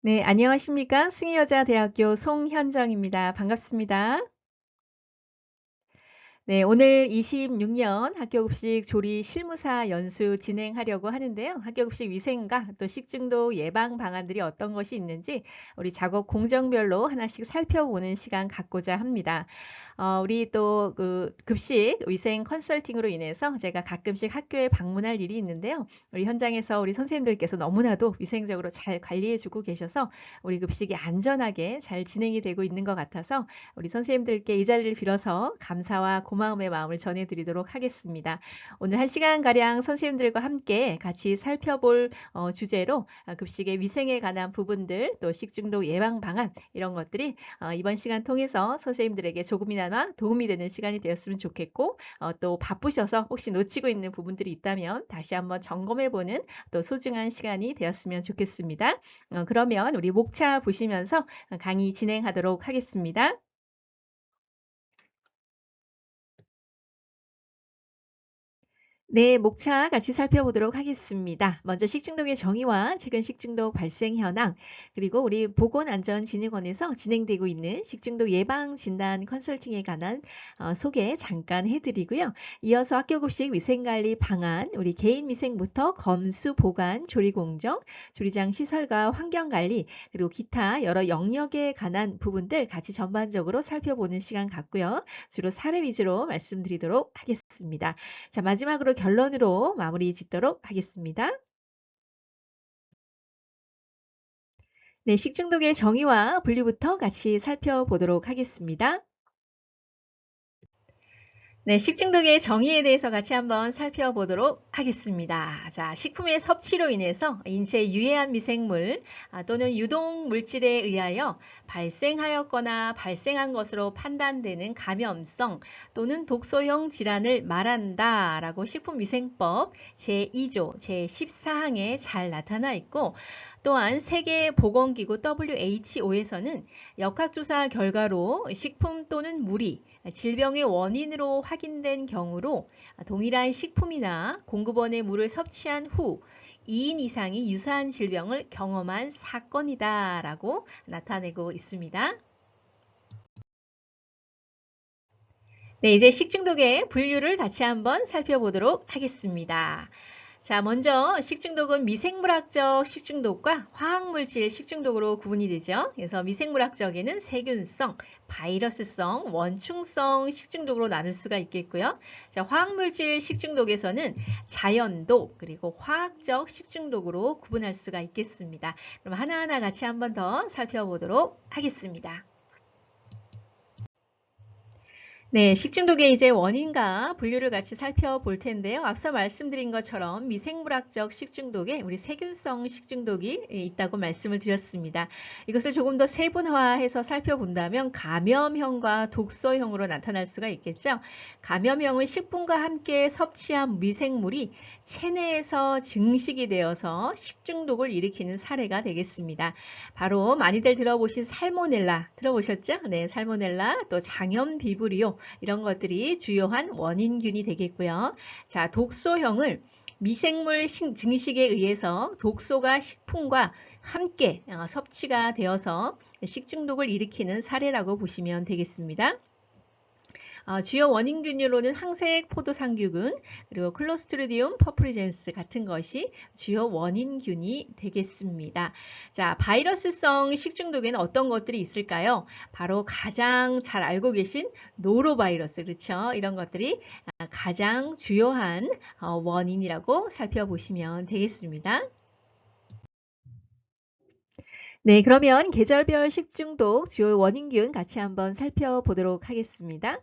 네, 안녕하십니까? 숭의여자대학교 송현정입니다. 반갑습니다. 네, 오늘 26년 학교급식 조리 실무사 연수 진행하려고 하는데요. 학교급식 위생과 또 식중독 예방 방안들이 어떤 것이 있는지 우리 작업 공정별로 하나씩 살펴보는 시간 갖고자 합니다. 우리 또 그 급식 위생 컨설팅으로 인해서 제가 가끔씩 학교에 방문할 일이 있는데요. 우리 현장에서 우리 선생님들께서 너무나도 위생적으로 잘 관리해 주고 계셔서 우리 급식이 안전하게 잘 진행이 되고 있는 것 같아서 우리 선생님들께 이 자리를 빌어서 감사와 고마움의 마음을 전해드리도록 하겠습니다. 오늘 1시간가량 선생님들과 함께 같이 살펴볼 주제로 급식의 위생에 관한 부분들 또 식중독 예방 방안 이런 것들이 이번 시간 통해서 선생님들에게 조금이나마 도움이 되는 시간이 되었으면 좋겠고 또 바쁘셔서 혹시 놓치고 있는 부분들이 있다면 다시 한번 점검해보는 또 소중한 시간이 되었으면 좋겠습니다. 그러면 우리 목차 보시면서 강의 진행하도록 하겠습니다. 네, 목차 같이 살펴보도록 하겠습니다. 먼저 식중독의 정의와 최근 식중독 발생 현황, 그리고 우리 보건안전진흥원에서 진행되고 있는 식중독 예방 진단 컨설팅에 관한 소개 잠깐 해드리고요. 이어서 학교급식 위생관리 방안, 우리 개인위생부터 검수, 보관, 조리공정, 조리장 시설과 환경관리, 그리고 기타 여러 영역에 관한 부분들 같이 전반적으로 살펴보는 시간 갖고요. 주로 사례 위주로 말씀드리도록 하겠습니다. 자, 마지막으로 결론으로 마무리 짓도록 하겠습니다. 네, 식중독의 정의와 분류부터 같이 살펴보도록 하겠습니다. 네, 식중독의 정의에 대해서 같이 한번 살펴보도록 하겠습니다. 자, 식품의 섭취로 인해서 인체에 유해한 미생물 또는 유독 물질에 의하여 발생하였거나 발생한 것으로 판단되는 감염성 또는 독소형 질환을 말한다라고 식품위생법 제2조 제14항에 잘 나타나 있고, 또한 세계보건기구 WHO에서는 역학조사 결과로 식품 또는 물이 질병의 원인으로 확인된 경우로 동일한 식품이나 공급원의 물을 섭취한 후 2인 이상이 유사한 질병을 경험한 사건이다 라고 나타내고 있습니다. 네, 이제 식중독의 분류를 같이 한번 살펴보도록 하겠습니다. 자, 먼저 식중독은 미생물학적 식중독과 화학물질 식중독으로 구분이 되죠. 그래서 미생물학적에는 세균성, 바이러스성, 원충성 식중독으로 나눌 수가 있겠고요. 자, 화학물질 식중독에서는 자연독 그리고 화학적 식중독으로 구분할 수가 있겠습니다. 그럼 하나하나 같이 한번 더 살펴보도록 하겠습니다. 네, 식중독의 이제 원인과 분류를 같이 살펴볼 텐데요. 앞서 말씀드린 것처럼 미생물학적 식중독에 우리 세균성 식중독이 있다고 말씀을 드렸습니다. 이것을 조금 더 세분화해서 살펴본다면 감염형과 독소형으로 나타날 수가 있겠죠. 감염형은 식품과 함께 섭취한 미생물이 체내에서 증식이 되어서 식중독을 일으키는 사례가 되겠습니다. 바로 많이들 들어보신 살모넬라 들어보셨죠? 네, 살모넬라 또 장염 비브리오 이런 것들이 주요한 원인균이 되겠고요. 자, 독소형을 미생물 증식에 의해서 독소가 식품과 함께 섭취가 되어서 식중독을 일으키는 사례라고 보시면 되겠습니다. 주요 원인균으로는 항색 포도상규균 그리고 클로스트리디움 퍼프리젠스 같은 것이 주요 원인균이 되겠습니다. 자, 바이러스성 식중독에는 어떤 것들이 있을까요? 바로 가장 잘 알고 계신 노로바이러스, 그렇죠? 이런 것들이 가장 주요한 원인이라고 살펴보시면 되겠습니다. 네, 그러면 계절별 식중독 주요 원인균 같이 한번 살펴보도록 하겠습니다.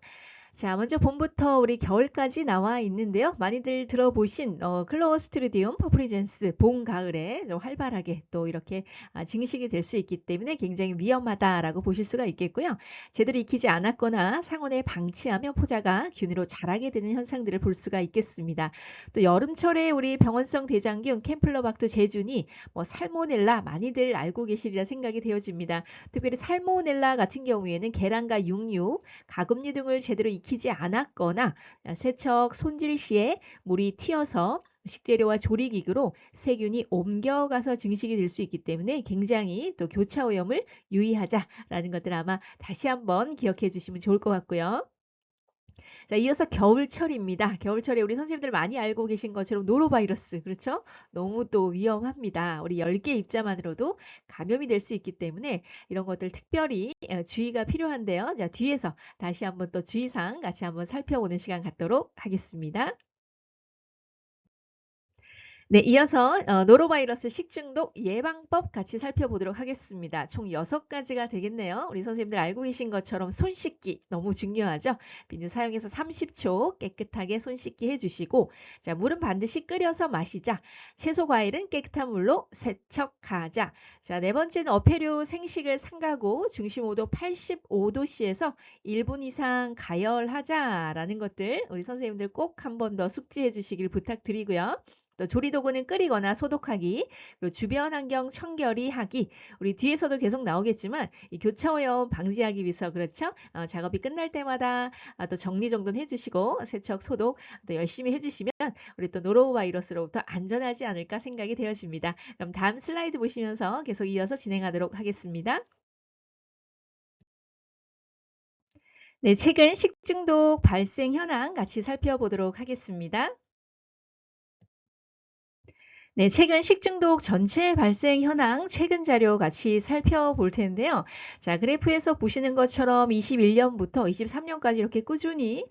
자, 먼저 봄부터 우리 겨울까지 나와 있는데요. 많이들 들어보신 클로스트리디움 퍼프리젠스 봄, 가을에 좀 활발하게 또 이렇게 증식이 될 수 있기 때문에 굉장히 위험하다라고 보실 수가 있겠고요. 제대로 익히지 않았거나 상온에 방치하면 포자가 균으로 자라게 되는 현상들을 볼 수가 있겠습니다. 또 여름철에 우리 병원성 대장균 캠플러박터 제준이 살모넬라 많이들 알고 계시리라 생각이 되어집니다. 특별히 살모넬라 같은 경우에는 계란과 육류, 가금류 등을 제대로 익히지 않았거나 세척 손질 시에 물이 튀어서 식재료와 조리기구로 세균이 옮겨가서 증식이 될 수 있기 때문에 굉장히 또 교차 오염을 유의하자라는 것들 아마 다시 한번 기억해 주시면 좋을 것 같고요. 자, 이어서 겨울철입니다. 겨울철에 우리 선생님들 많이 알고 계신 것처럼 노로바이러스, 그렇죠? 너무 또 위험합니다. 우리 열개 입자만으로도 감염이 될 수 있기 때문에 이런 것들 특별히 주의가 필요한데요. 자, 뒤에서 다시 한번 또 주의사항 같이 한번 살펴보는 시간 갖도록 하겠습니다. 네, 이어서 노로바이러스 식중독 예방법 같이 살펴보도록 하겠습니다. 총 6가지가 되겠네요. 우리 선생님들 알고 계신 것처럼 손 씻기 너무 중요하죠. 비누 사용해서 30초 깨끗하게 손 씻기 해주시고, 자, 물은 반드시 끓여서 마시자. 채소 과일은 깨끗한 물로 세척하자. 자, 네 번째는 어패류 생식을 삼가고 중심 온도 85도씨에서 1분 이상 가열하자라는 것들 우리 선생님들 꼭 한 번 더 숙지해 주시길 부탁드리고요. 또 조리도구는 끓이거나 소독하기, 그리고 주변 환경 청결히 하기. 우리 뒤에서도 계속 나오겠지만 이 교차오염 방지하기 위해서 그렇죠? 작업이 끝날 때마다 또 정리정돈 해주시고 세척 소독 또 열심히 해주시면 우리 또 노로바이러스로부터 안전하지 않을까 생각이 되어집니다. 그럼 다음 슬라이드 보시면서 계속 이어서 진행하도록 하겠습니다. 네, 최근 식중독 발생 현황 같이 살펴보도록 하겠습니다. 네, 최근 식중독 전체 발생 현황 최근 자료 같이 살펴볼 텐데요. 자, 그래프에서 보시는 것처럼 21년부터 23년까지 이렇게 꾸준히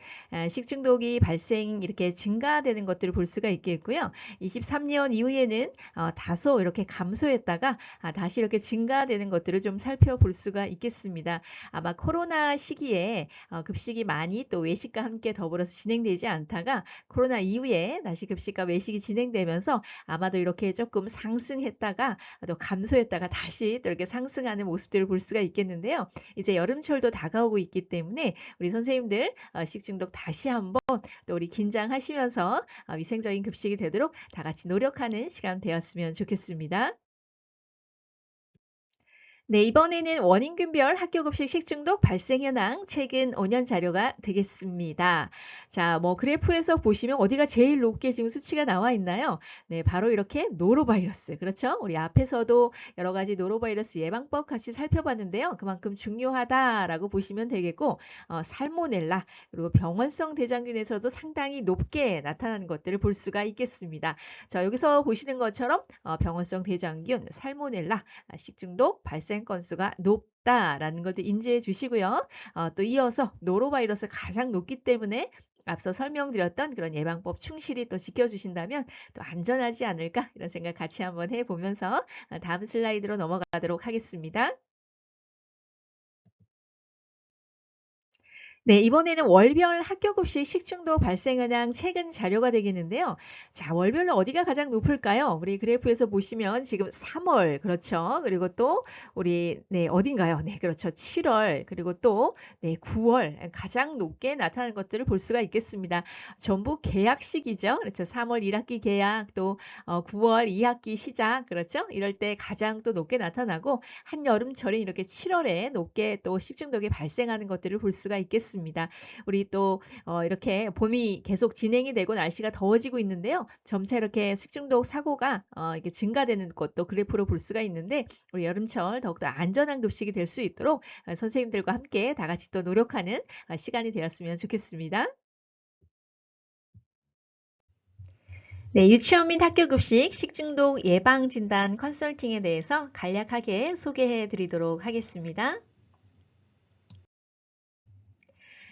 식중독이 발생 이렇게 증가되는 것들을 볼 수가 있겠고요. 23년 이후에는 다소 이렇게 감소했다가 다시 이렇게 증가되는 것들을 좀 살펴볼 수가 있겠습니다. 아마 코로나 시기에 급식이 많이 또 외식과 함께 더불어서 진행되지 않다가 코로나 이후에 다시 급식과 외식이 진행되면서 아마도 이렇게 조금 상승했다가 또 감소했다가 다시 또 이렇게 상승하는 모습들을 볼 수가 있겠는데요. 이제 여름철도 다가오고 있기 때문에 우리 선생님들 식중독 다시 한번 또 우리 긴장하시면서 위생적인 급식이 되도록 다 같이 노력하는 시간 되었으면 좋겠습니다. 네, 이번에는 원인균별 학교급식 식중독 발생 현황 최근 5년 자료가 되겠습니다. 자, 뭐 그래프에서 보시면 어디가 제일 높게 지금 수치가 나와 있나요? 네, 바로 이렇게 노로바이러스. 그렇죠? 우리 앞에서도 여러 가지 노로바이러스 예방법 같이 살펴봤는데요. 그만큼 중요하다라고 보시면 되겠고, 살모넬라 그리고 병원성 대장균에서도 상당히 높게 나타나는 것들을 볼 수가 있겠습니다. 자, 여기서 보시는 것처럼 병원성 대장균, 살모넬라, 식중독 발생 건수가 높다라는 것들 인지해 주시고요. 또 이어서 노로바이러스 가장 높기 때문에 앞서 설명드렸던 그런 예방법 충실히 또 지켜주신다면 또 안전하지 않을까 이런 생각 같이 한번 해보면서 다음 슬라이드로 넘어가도록 하겠습니다. 네, 이번에는 월별 학교급식 식중독 발생 현황 최근 자료가 되겠는데요. 자, 월별로 어디가 가장 높을까요? 우리 그래프에서 보시면 지금 3월, 그렇죠. 그리고 또 우리 네, 어딘가요? 네, 그렇죠. 7월, 그리고 또 네, 9월 가장 높게 나타나는 것들을 볼 수가 있겠습니다. 전부 개학 시기죠. 그렇죠. 3월 1학기 개학, 또 9월 2학기 시작, 그렇죠. 이럴 때 가장 또 높게 나타나고 한여름철인 이렇게 7월에 높게 또 식중독이 발생하는 것들을 볼 수가 있겠습니다. 우리 또 이렇게 봄이 계속 진행이 되고 날씨가 더워지고 있는데요. 점차 이렇게 식중독 사고가 이게 증가되는 것도 그래프로 볼 수가 있는데 우리 여름철 더욱더 안전한 급식이 될 수 있도록 선생님들과 함께 다 같이 또 노력하는 시간이 되었으면 좋겠습니다. 네, 유치원 및 학교 급식 식중독 예방 진단 컨설팅에 대해서 간략하게 소개해 드리도록 하겠습니다.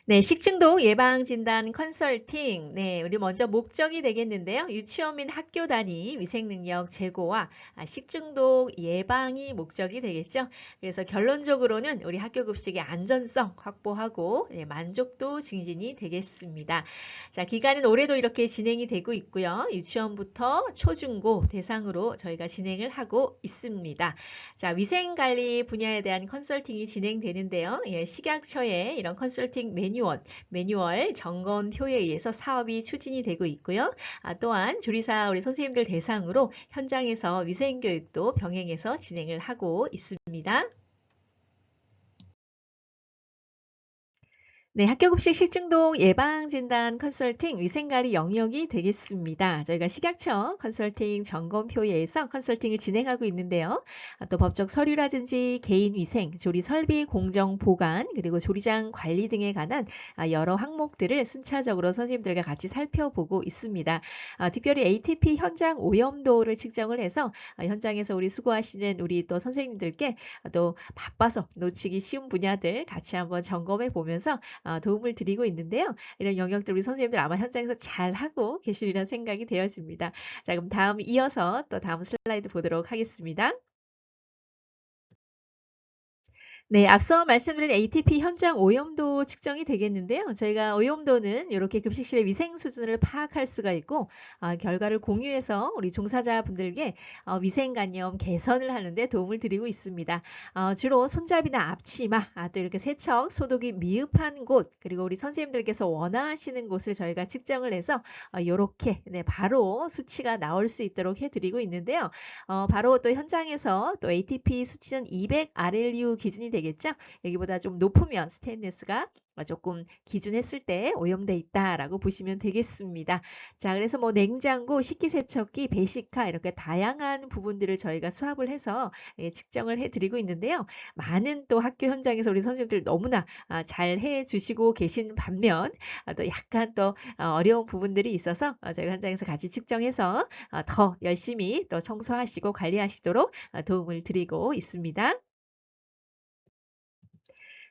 네, 식중독 예방 진단 컨설팅. 네, 우리 먼저 목적이 되겠는데요. 유치원 및 학교 단위 위생 능력 제고와 식중독 예방이 목적이 되겠죠. 그래서 결론적으로는 우리 학교 급식의 안전성 확보하고 만족도 증진이 되겠습니다. 자, 기간은 올해도 이렇게 진행이 되고 있고요. 유치원부터 초중고 대상으로 저희가 진행을 하고 있습니다. 자, 위생 관리 분야에 대한 컨설팅이 진행되는데요. 예, 식약처의 이런 컨설팅 매뉴얼 점검표에 의해서 사업이 추진이 되고 있고요. 또한 조리사 우리 선생님들 대상으로 현장에서 위생교육도 병행해서 진행을 하고 있습니다. 네, 학교급식 식중독 예방진단 컨설팅 위생관리 영역이 되겠습니다. 저희가 식약처 컨설팅 점검표에서 컨설팅을 진행하고 있는데요. 또 법적 서류라든지 개인위생, 조리설비 공정 보관, 그리고 조리장 관리 등에 관한 여러 항목들을 순차적으로 선생님들과 같이 살펴보고 있습니다. 특별히 ATP 현장 오염도를 측정을 해서 현장에서 우리 수고하시는 우리 또 선생님들께 또 바빠서 놓치기 쉬운 분야들 같이 한번 점검해 보면서 도움을 드리고 있는데요. 이런 영역들 우리 선생님들 아마 현장에서 잘하고 계시리라 생각이 되어집니다. 자, 그럼 다음 이어서 또 다음 슬라이드 보도록 하겠습니다. 네, 앞서 말씀드린 ATP 현장 오염도 측정이 되겠는데요. 저희가 오염도는 이렇게 급식실의 위생 수준을 파악할 수가 있고 결과를 공유해서 우리 종사자분들께 위생관념 개선을 하는데 도움을 드리고 있습니다. 주로 손잡이나 앞치마, 또 이렇게 세척, 소독이 미흡한 곳, 그리고 우리 선생님들께서 원하시는 곳을 저희가 측정을 해서 이렇게 바로 수치가 나올 수 있도록 해드리고 있는데요. 바로 또 현장에서 또 ATP 수치는 200 RLU 기준이 되겠죠. 여기보다 좀 높으면 스테인리스가 조금 기준했을 때 오염돼 있다라고 보시면 되겠습니다. 자, 그래서 뭐 냉장고, 식기세척기, 배식카 이렇게 다양한 부분들을 저희가 수합을 해서 측정을 해드리고 있는데요. 많은 또 학교 현장에서 우리 선생님들 너무나 잘 해주시고 계신 반면 또 약간 또 어려운 부분들이 있어서 저희가 현장에서 같이 측정해서 더 열심히 또 청소하시고 관리하시도록 도움을 드리고 있습니다.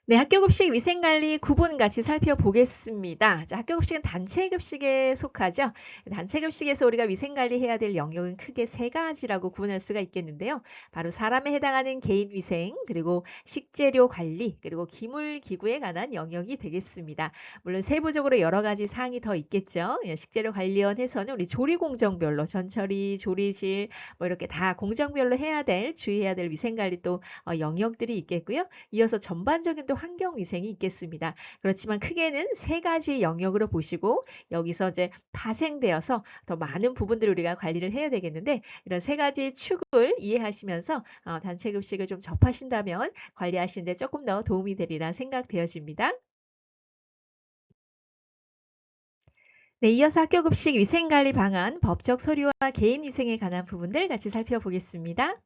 네, 학교급식 위생관리 구분 같이 살펴보겠습니다. 자, 학교급식은 단체급식에 속하죠. 단체급식에서 우리가 위생관리해야 될 영역은 크게 세 가지라고 구분할 수가 있겠는데요. 바로 사람에 해당하는 개인위생, 그리고 식재료 관리, 그리고 기물기구에 관한 영역이 되겠습니다. 물론 세부적으로 여러 가지 사항이 더 있겠죠. 식재료 관련해서는 우리 조리공정별로 전처리, 조리실 뭐 이렇게 다 공정별로 해야 될, 주의해야 될 위생관리 또 영역들이 있겠고요. 이어서 전반적인 또 환경위생이 있겠습니다. 그렇지만 크게는 세 가지 영역으로 보시고 여기서 이제 파생되어서 더 많은 부분들을 우리가 관리를 해야 되겠는데 이런 세 가지 축을 이해하시면서 단체급식을 좀 접하신다면 관리하시는 데 조금 더 도움이 되리라 생각되어집니다. 네, 이어서 학교급식 위생관리 방안, 법적 서류와 개인위생에 관한 부분들 같이 살펴보겠습니다.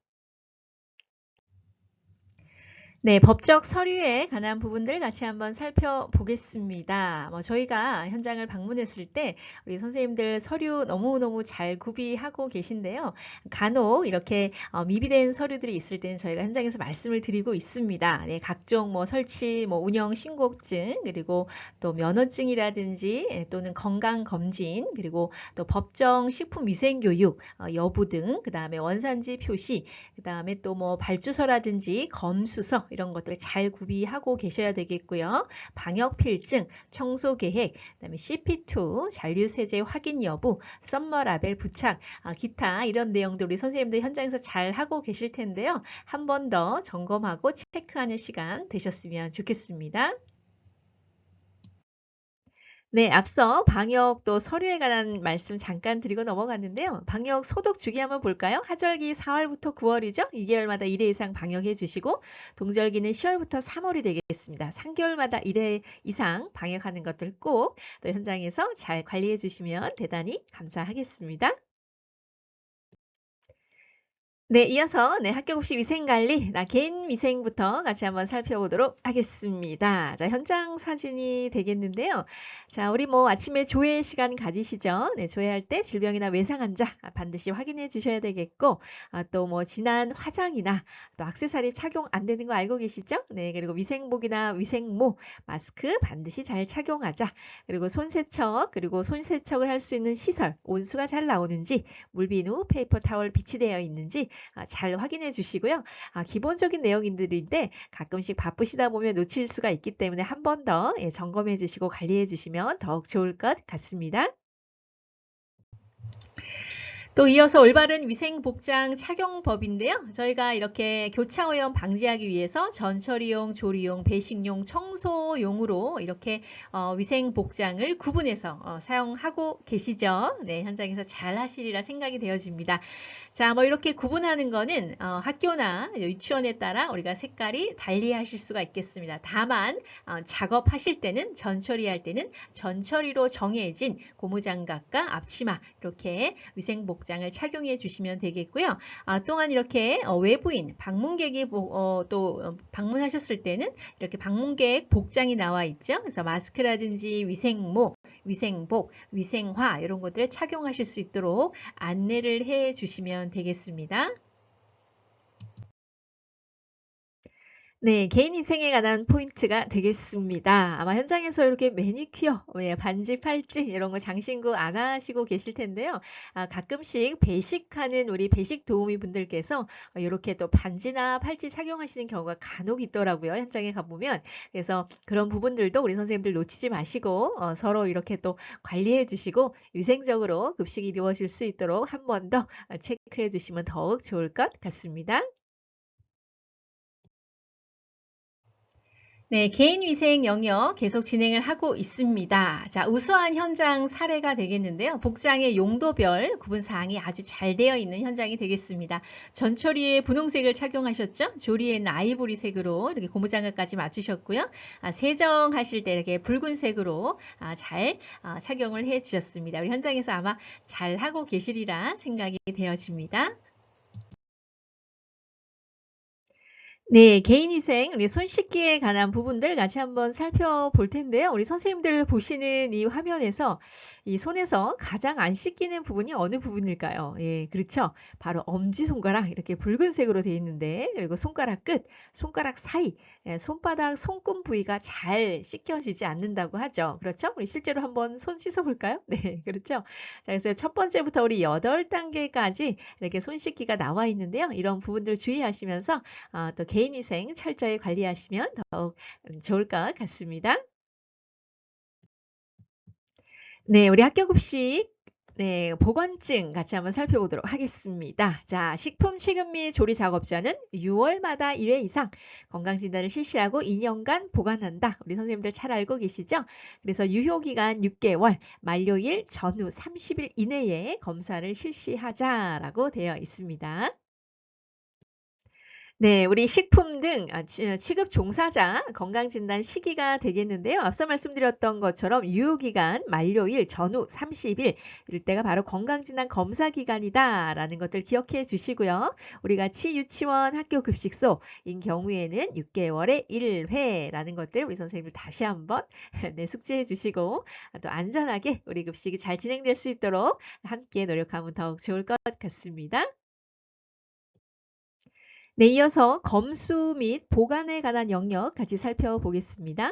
네, 법적 서류에 관한 부분들 같이 한번 살펴보겠습니다. 저희가 현장을 방문했을 때 우리 선생님들 서류 너무너무 잘 구비하고 계신데요. 간혹 이렇게 미비된 서류들이 있을 때는 저희가 현장에서 말씀을 드리고 있습니다. 네, 각종 설치, 운영 신고증, 그리고 또 면허증이라든지 또는 건강검진, 그리고 또 법정 식품위생교육 여부 등, 그 다음에 원산지 표시, 그 다음에 또 발주서라든지 검수서 이런 것들을 잘 구비하고 계셔야 되겠고요. 방역필증, 청소계획, 그다음에 CP2, 잔류세제 확인 여부, 썸머라벨 부착, 기타 이런 내용들 우리 선생님들 현장에서 잘 하고 계실 텐데요. 한 번 더 점검하고 체크하는 시간 되셨으면 좋겠습니다. 네, 앞서 방역 또 서류에 관한 말씀 잠깐 드리고 넘어갔는데요. 방역 소독 주기 한번 볼까요? 하절기 4월부터 9월이죠. 2개월마다 1회 이상 방역해 주시고 동절기는 10월부터 3월이 되겠습니다. 3개월마다 1회 이상 방역하는 것들 꼭 또 현장에서 잘 관리해 주시면 대단히 감사하겠습니다. 네, 이어서 학교급식 위생관리, 개인 위생부터 같이 한번 살펴보도록 하겠습니다. 자, 현장 사진이 되겠는데요. 자, 우리 아침에 조회 시간 가지시죠? 네, 조회할 때 질병이나 외상 환자 반드시 확인해 주셔야 되겠고, 또 진한 화장이나 또 액세서리 착용 안 되는 거 알고 계시죠? 네, 그리고 위생복이나 위생모, 마스크 반드시 잘 착용하자. 그리고 손세척, 그리고 손세척을 할 수 있는 시설, 온수가 잘 나오는지, 물비누, 페이퍼 타월 비치되어 있는지 잘 확인해 주시고요. 기본적인 내용들인데 가끔씩 바쁘시다 보면 놓칠 수가 있기 때문에 한 번 더 점검해 주시고 관리해 주시면 더욱 좋을 것 같습니다. 또 이어서 올바른 위생복장 착용법인데요. 저희가 이렇게 교차오염 방지하기 위해서 전처리용, 조리용, 배식용, 청소용으로 이렇게 위생복장을 구분해서 사용하고 계시죠. 네, 현장에서 잘 하시리라 생각이 되어집니다. 자, 뭐 이렇게 구분하는 거는 학교나 유치원에 따라 우리가 색깔이 달리 하실 수가 있겠습니다. 다만 작업하실 때는 전처리할 때는 전처리로 정해진 고무장갑과 앞치마 이렇게 위생복장을 착용해 주시면 되겠고요. 또한 이렇게 외부인 방문객이 또 방문하셨을 때는 이렇게 방문객 복장이 나와 있죠. 그래서 마스크라든지 위생모, 위생복, 위생화 이런 것들을 착용하실 수 있도록 안내를 해 주시면 되겠습니다. 네, 개인위생에 관한 포인트가 되겠습니다. 아마 현장에서 이렇게 매니큐어, 반지, 팔찌 이런 거 장신구 안 하시고 계실 텐데요. 가끔씩 배식하는 우리 배식 도우미 분들께서 이렇게 또 반지나 팔찌 착용하시는 경우가 간혹 있더라고요. 현장에 가보면. 그래서 그런 부분들도 우리 선생님들 놓치지 마시고 서로 이렇게 또 관리해 주시고 위생적으로 급식이 이루어질 수 있도록 한 번 더 체크해 주시면 더욱 좋을 것 같습니다. 네, 개인위생 영역 계속 진행을 하고 있습니다. 자, 우수한 현장 사례가 되겠는데요. 복장의 용도별 구분사항이 아주 잘 되어 있는 현장이 되겠습니다. 전처리에 분홍색을 착용하셨죠? 조리에는 아이보리색으로 이렇게 고무장갑까지 맞추셨고요. 세정하실 때 이렇게 붉은색으로 잘 착용을 해 주셨습니다. 우리 현장에서 아마 잘 하고 계시리라 생각이 되어집니다. 네, 개인위생, 우리 손 씻기에 관한 부분들 같이 한번 살펴볼 텐데요. 우리 선생님들 보시는 이 화면에서 이 손에서 가장 안 씻기는 부분이 어느 부분일까요? 예, 그렇죠. 바로 엄지손가락 이렇게 붉은색으로 되어 있는데, 그리고 손가락 끝, 손가락 사이, 손바닥, 손금 부위가 잘 씻겨지지 않는다고 하죠. 그렇죠? 우리 실제로 한번 손 씻어볼까요? 네, 그렇죠. 자, 그래서 첫 번째부터 우리 8단계까지 이렇게 손 씻기가 나와 있는데요. 이런 부분들 주의하시면서 또 개인위생 철저히 관리하시면 더욱 좋을 것 같습니다. 네, 우리 학교급식 네, 보건증 같이 한번 살펴보도록 하겠습니다. 자, 식품 취급 및 조리 작업자는 6월마다 1회 이상 건강진단을 실시하고 2년간 보관한다. 우리 선생님들 잘 알고 계시죠? 그래서 유효기간 6개월, 만료일 전후 30일 이내에 검사를 실시하자라고 되어 있습니다. 네, 우리 식품 등 취급 종사자 건강진단 시기가 되겠는데요. 앞서 말씀드렸던 것처럼 유효기간 만료일 전후 30일 이럴 때가 바로 건강진단 검사 기간이다라는 것들 기억해 주시고요. 우리 같이 유치원 학교급식소인 경우에는 6개월에 1회라는 것들 우리 선생님들 다시 한번 네, 숙지해 주시고 또 안전하게 우리 급식이 잘 진행될 수 있도록 함께 노력하면 더욱 좋을 것 같습니다. 네, 이어서 검수 및 보관에 관한 영역 같이 살펴보겠습니다.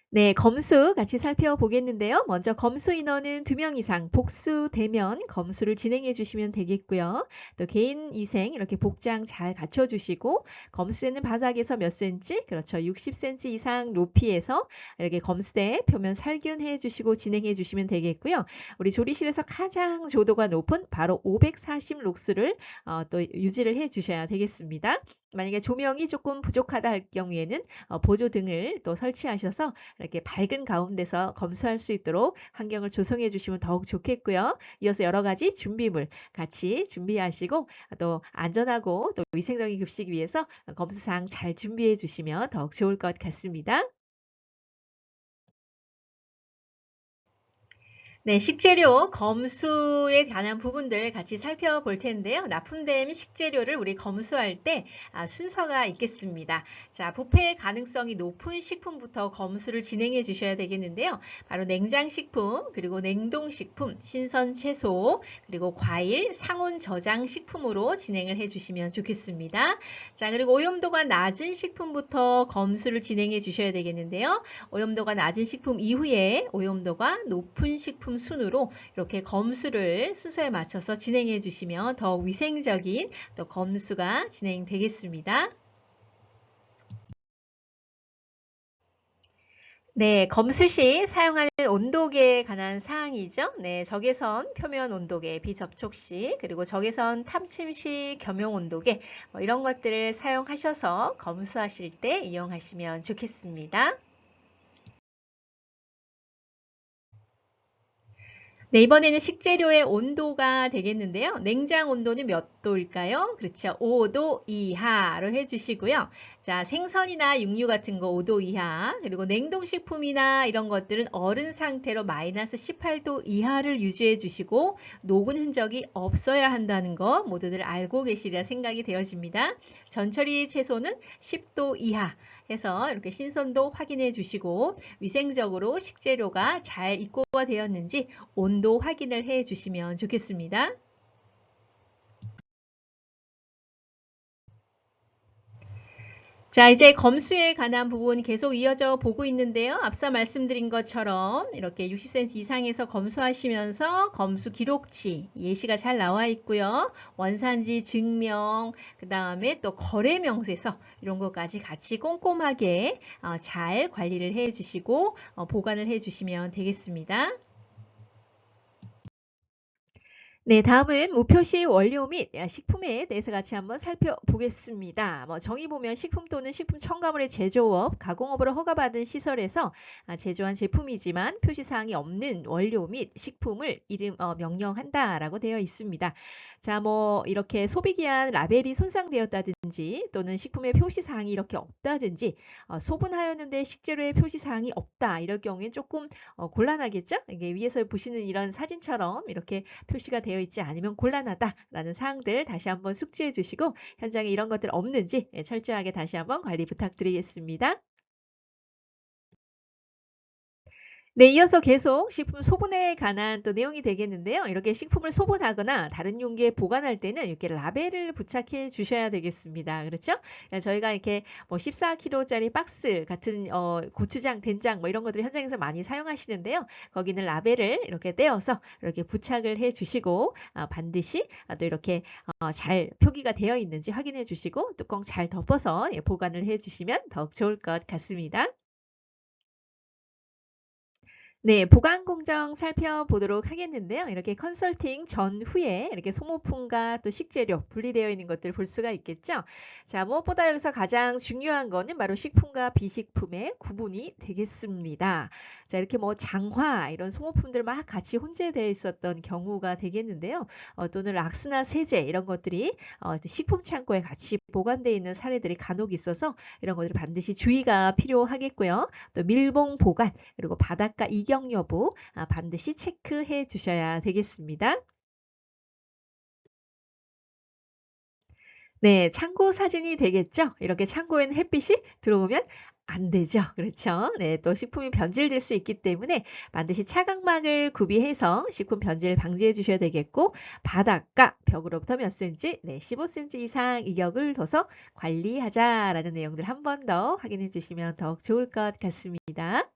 네, 검수 같이 살펴보겠는데요. 먼저 검수 인원은 2명 이상 복수되면 검수를 진행해 주시면 되겠고요. 또 개인위생 이렇게 복장 잘 갖춰주시고 검수대는 바닥에서 몇 cm, 그렇죠. 60cm 이상 높이에서 이렇게 검수대 표면 살균해 주시고 진행해 주시면 되겠고요. 우리 조리실에서 가장 조도가 높은 바로 540 록스를 또 유지를 해 주셔야 되겠습니다. 만약에 조명이 조금 부족하다 할 경우에는 보조등을 또 설치하셔서 이렇게 밝은 가운데서 검수할 수 있도록 환경을 조성해 주시면 더욱 좋겠고요. 이어서 여러 가지 준비물 같이 준비하시고 또 안전하고 또 위생적인 급식 위해서 검수사항 잘 준비해 주시면 더욱 좋을 것 같습니다. 네, 식재료 검수에 관한 부분들 같이 살펴볼 텐데요. 납품된 식재료를 우리 검수할 때 순서가 있겠습니다. 자, 부패 가능성이 높은 식품부터 검수를 진행해 주셔야 되겠는데요. 바로 냉장식품, 그리고 냉동식품, 신선 채소, 그리고 과일, 상온 저장 식품으로 진행을 해 주시면 좋겠습니다. 자, 그리고 오염도가 낮은 식품부터 검수를 진행해 주셔야 되겠는데요. 오염도가 낮은 식품 이후에 오염도가 높은 식품 순으로 이렇게 검수를 순서에 맞춰서 진행해 주시면 더욱 위생적인 또 검수가 진행되겠습니다. 네, 검수 시 사용하는 온도계에 관한 사항이죠. 네, 적외선 표면 온도계, 비접촉 시, 그리고 적외선 탐침 시 겸용 온도계, 이런 것들을 사용하셔서 검수하실 때 이용하시면 좋겠습니다. 네, 이번에는 식재료의 온도가 되겠는데요. 냉장 온도는 몇 도일까요? 그렇죠. 5도 이하로 해주시고요. 자, 생선이나 육류 같은 거 5도 이하, 그리고 냉동식품이나 이런 것들은 얼은 상태로 마이너스 18도 이하를 유지해 주시고 녹은 흔적이 없어야 한다는 거 모두들 알고 계시리라 생각이 되어집니다. 전처리 채소는 10도 이하 해서 이렇게 신선도 확인해 주시고 위생적으로 식재료가 잘 입고가 되었는지 온도 확인을 해 주시면 좋겠습니다. 자, 이제 검수에 관한 부분 계속 이어져 보고 있는데요. 앞서 말씀드린 것처럼 이렇게 60cm 이상에서 검수하시면서 검수 기록치, 예시가 잘 나와 있고요. 원산지 증명, 그 다음에 또 거래 명세서 이런 것까지 같이 꼼꼼하게 잘 관리를 해 주시고 보관을 해 주시면 되겠습니다. 네, 다음은 무표시 원료 및 식품에 대해서 같이 한번 살펴보겠습니다. 정의 보면 식품 또는 식품 첨가물의 제조업, 가공업으로 허가받은 시설에서 제조한 제품이지만 표시사항이 없는 원료 및 식품을 명령한다라고 되어 있습니다. 자, 이렇게 소비기한 라벨이 손상되었다든지 또는 식품의 표시사항이 이렇게 없다든지 소분하였는데 식재료의 표시사항이 없다. 이럴 경우에는 조금 곤란하겠죠? 이게 위에서 보시는 이런 사진처럼 이렇게 표시가 되어 있지 않으면 곤란하다라는 사항들 다시 한번 숙지해 주시고 현장에 이런 것들 없는지 철저하게 다시 한번 관리 부탁드리겠습니다. 네, 이어서 계속 식품 소분에 관한 또 내용이 되겠는데요. 이렇게 식품을 소분하거나 다른 용기에 보관할 때는 이렇게 라벨을 부착해 주셔야 되겠습니다. 그렇죠? 저희가 이렇게 14kg짜리 박스 같은 고추장, 된장 이런 것들 현장에서 많이 사용하시는데요. 거기는 라벨을 이렇게 떼어서 이렇게 부착을 해 주시고 반드시 또 이렇게 잘 표기가 되어 있는지 확인해 주시고 뚜껑 잘 덮어서 보관을 해 주시면 더욱 좋을 것 같습니다. 네, 보관 공정 살펴보도록 하겠는데요. 이렇게 컨설팅 전후에 이렇게 소모품과 또 식재료 분리되어 있는 것들을 볼 수가 있겠죠. 자, 무엇보다 여기서 가장 중요한 거는 바로 식품과 비식품의 구분이 되겠습니다. 자, 이렇게 장화 이런 소모품들 막 같이 혼재되어 있었던 경우가 되겠는데요. 또는 락스나 세제 이런 것들이 식품 창고에 같이 보관되어 있는 사례들이 간혹 있어서 이런 것들 반드시 주의가 필요하겠고요. 또 밀봉 보관 그리고 바닷가 이경 여부 반드시 체크해 주셔야 되겠습니다. 네, 창고 사진이 되겠죠? 이렇게 창고에는 햇빛이 들어오면 안 되죠. 그렇죠? 네, 또 식품이 변질될 수 있기 때문에 반드시 차광막을 구비해서 식품 변질 방지해 주셔야 되겠고 바닷가 벽으로부터 몇 cm, 네, 15cm 이상 이격을 둬서 관리하자라는 내용들 한 번 더 확인해 주시면 더욱 좋을 것 같습니다.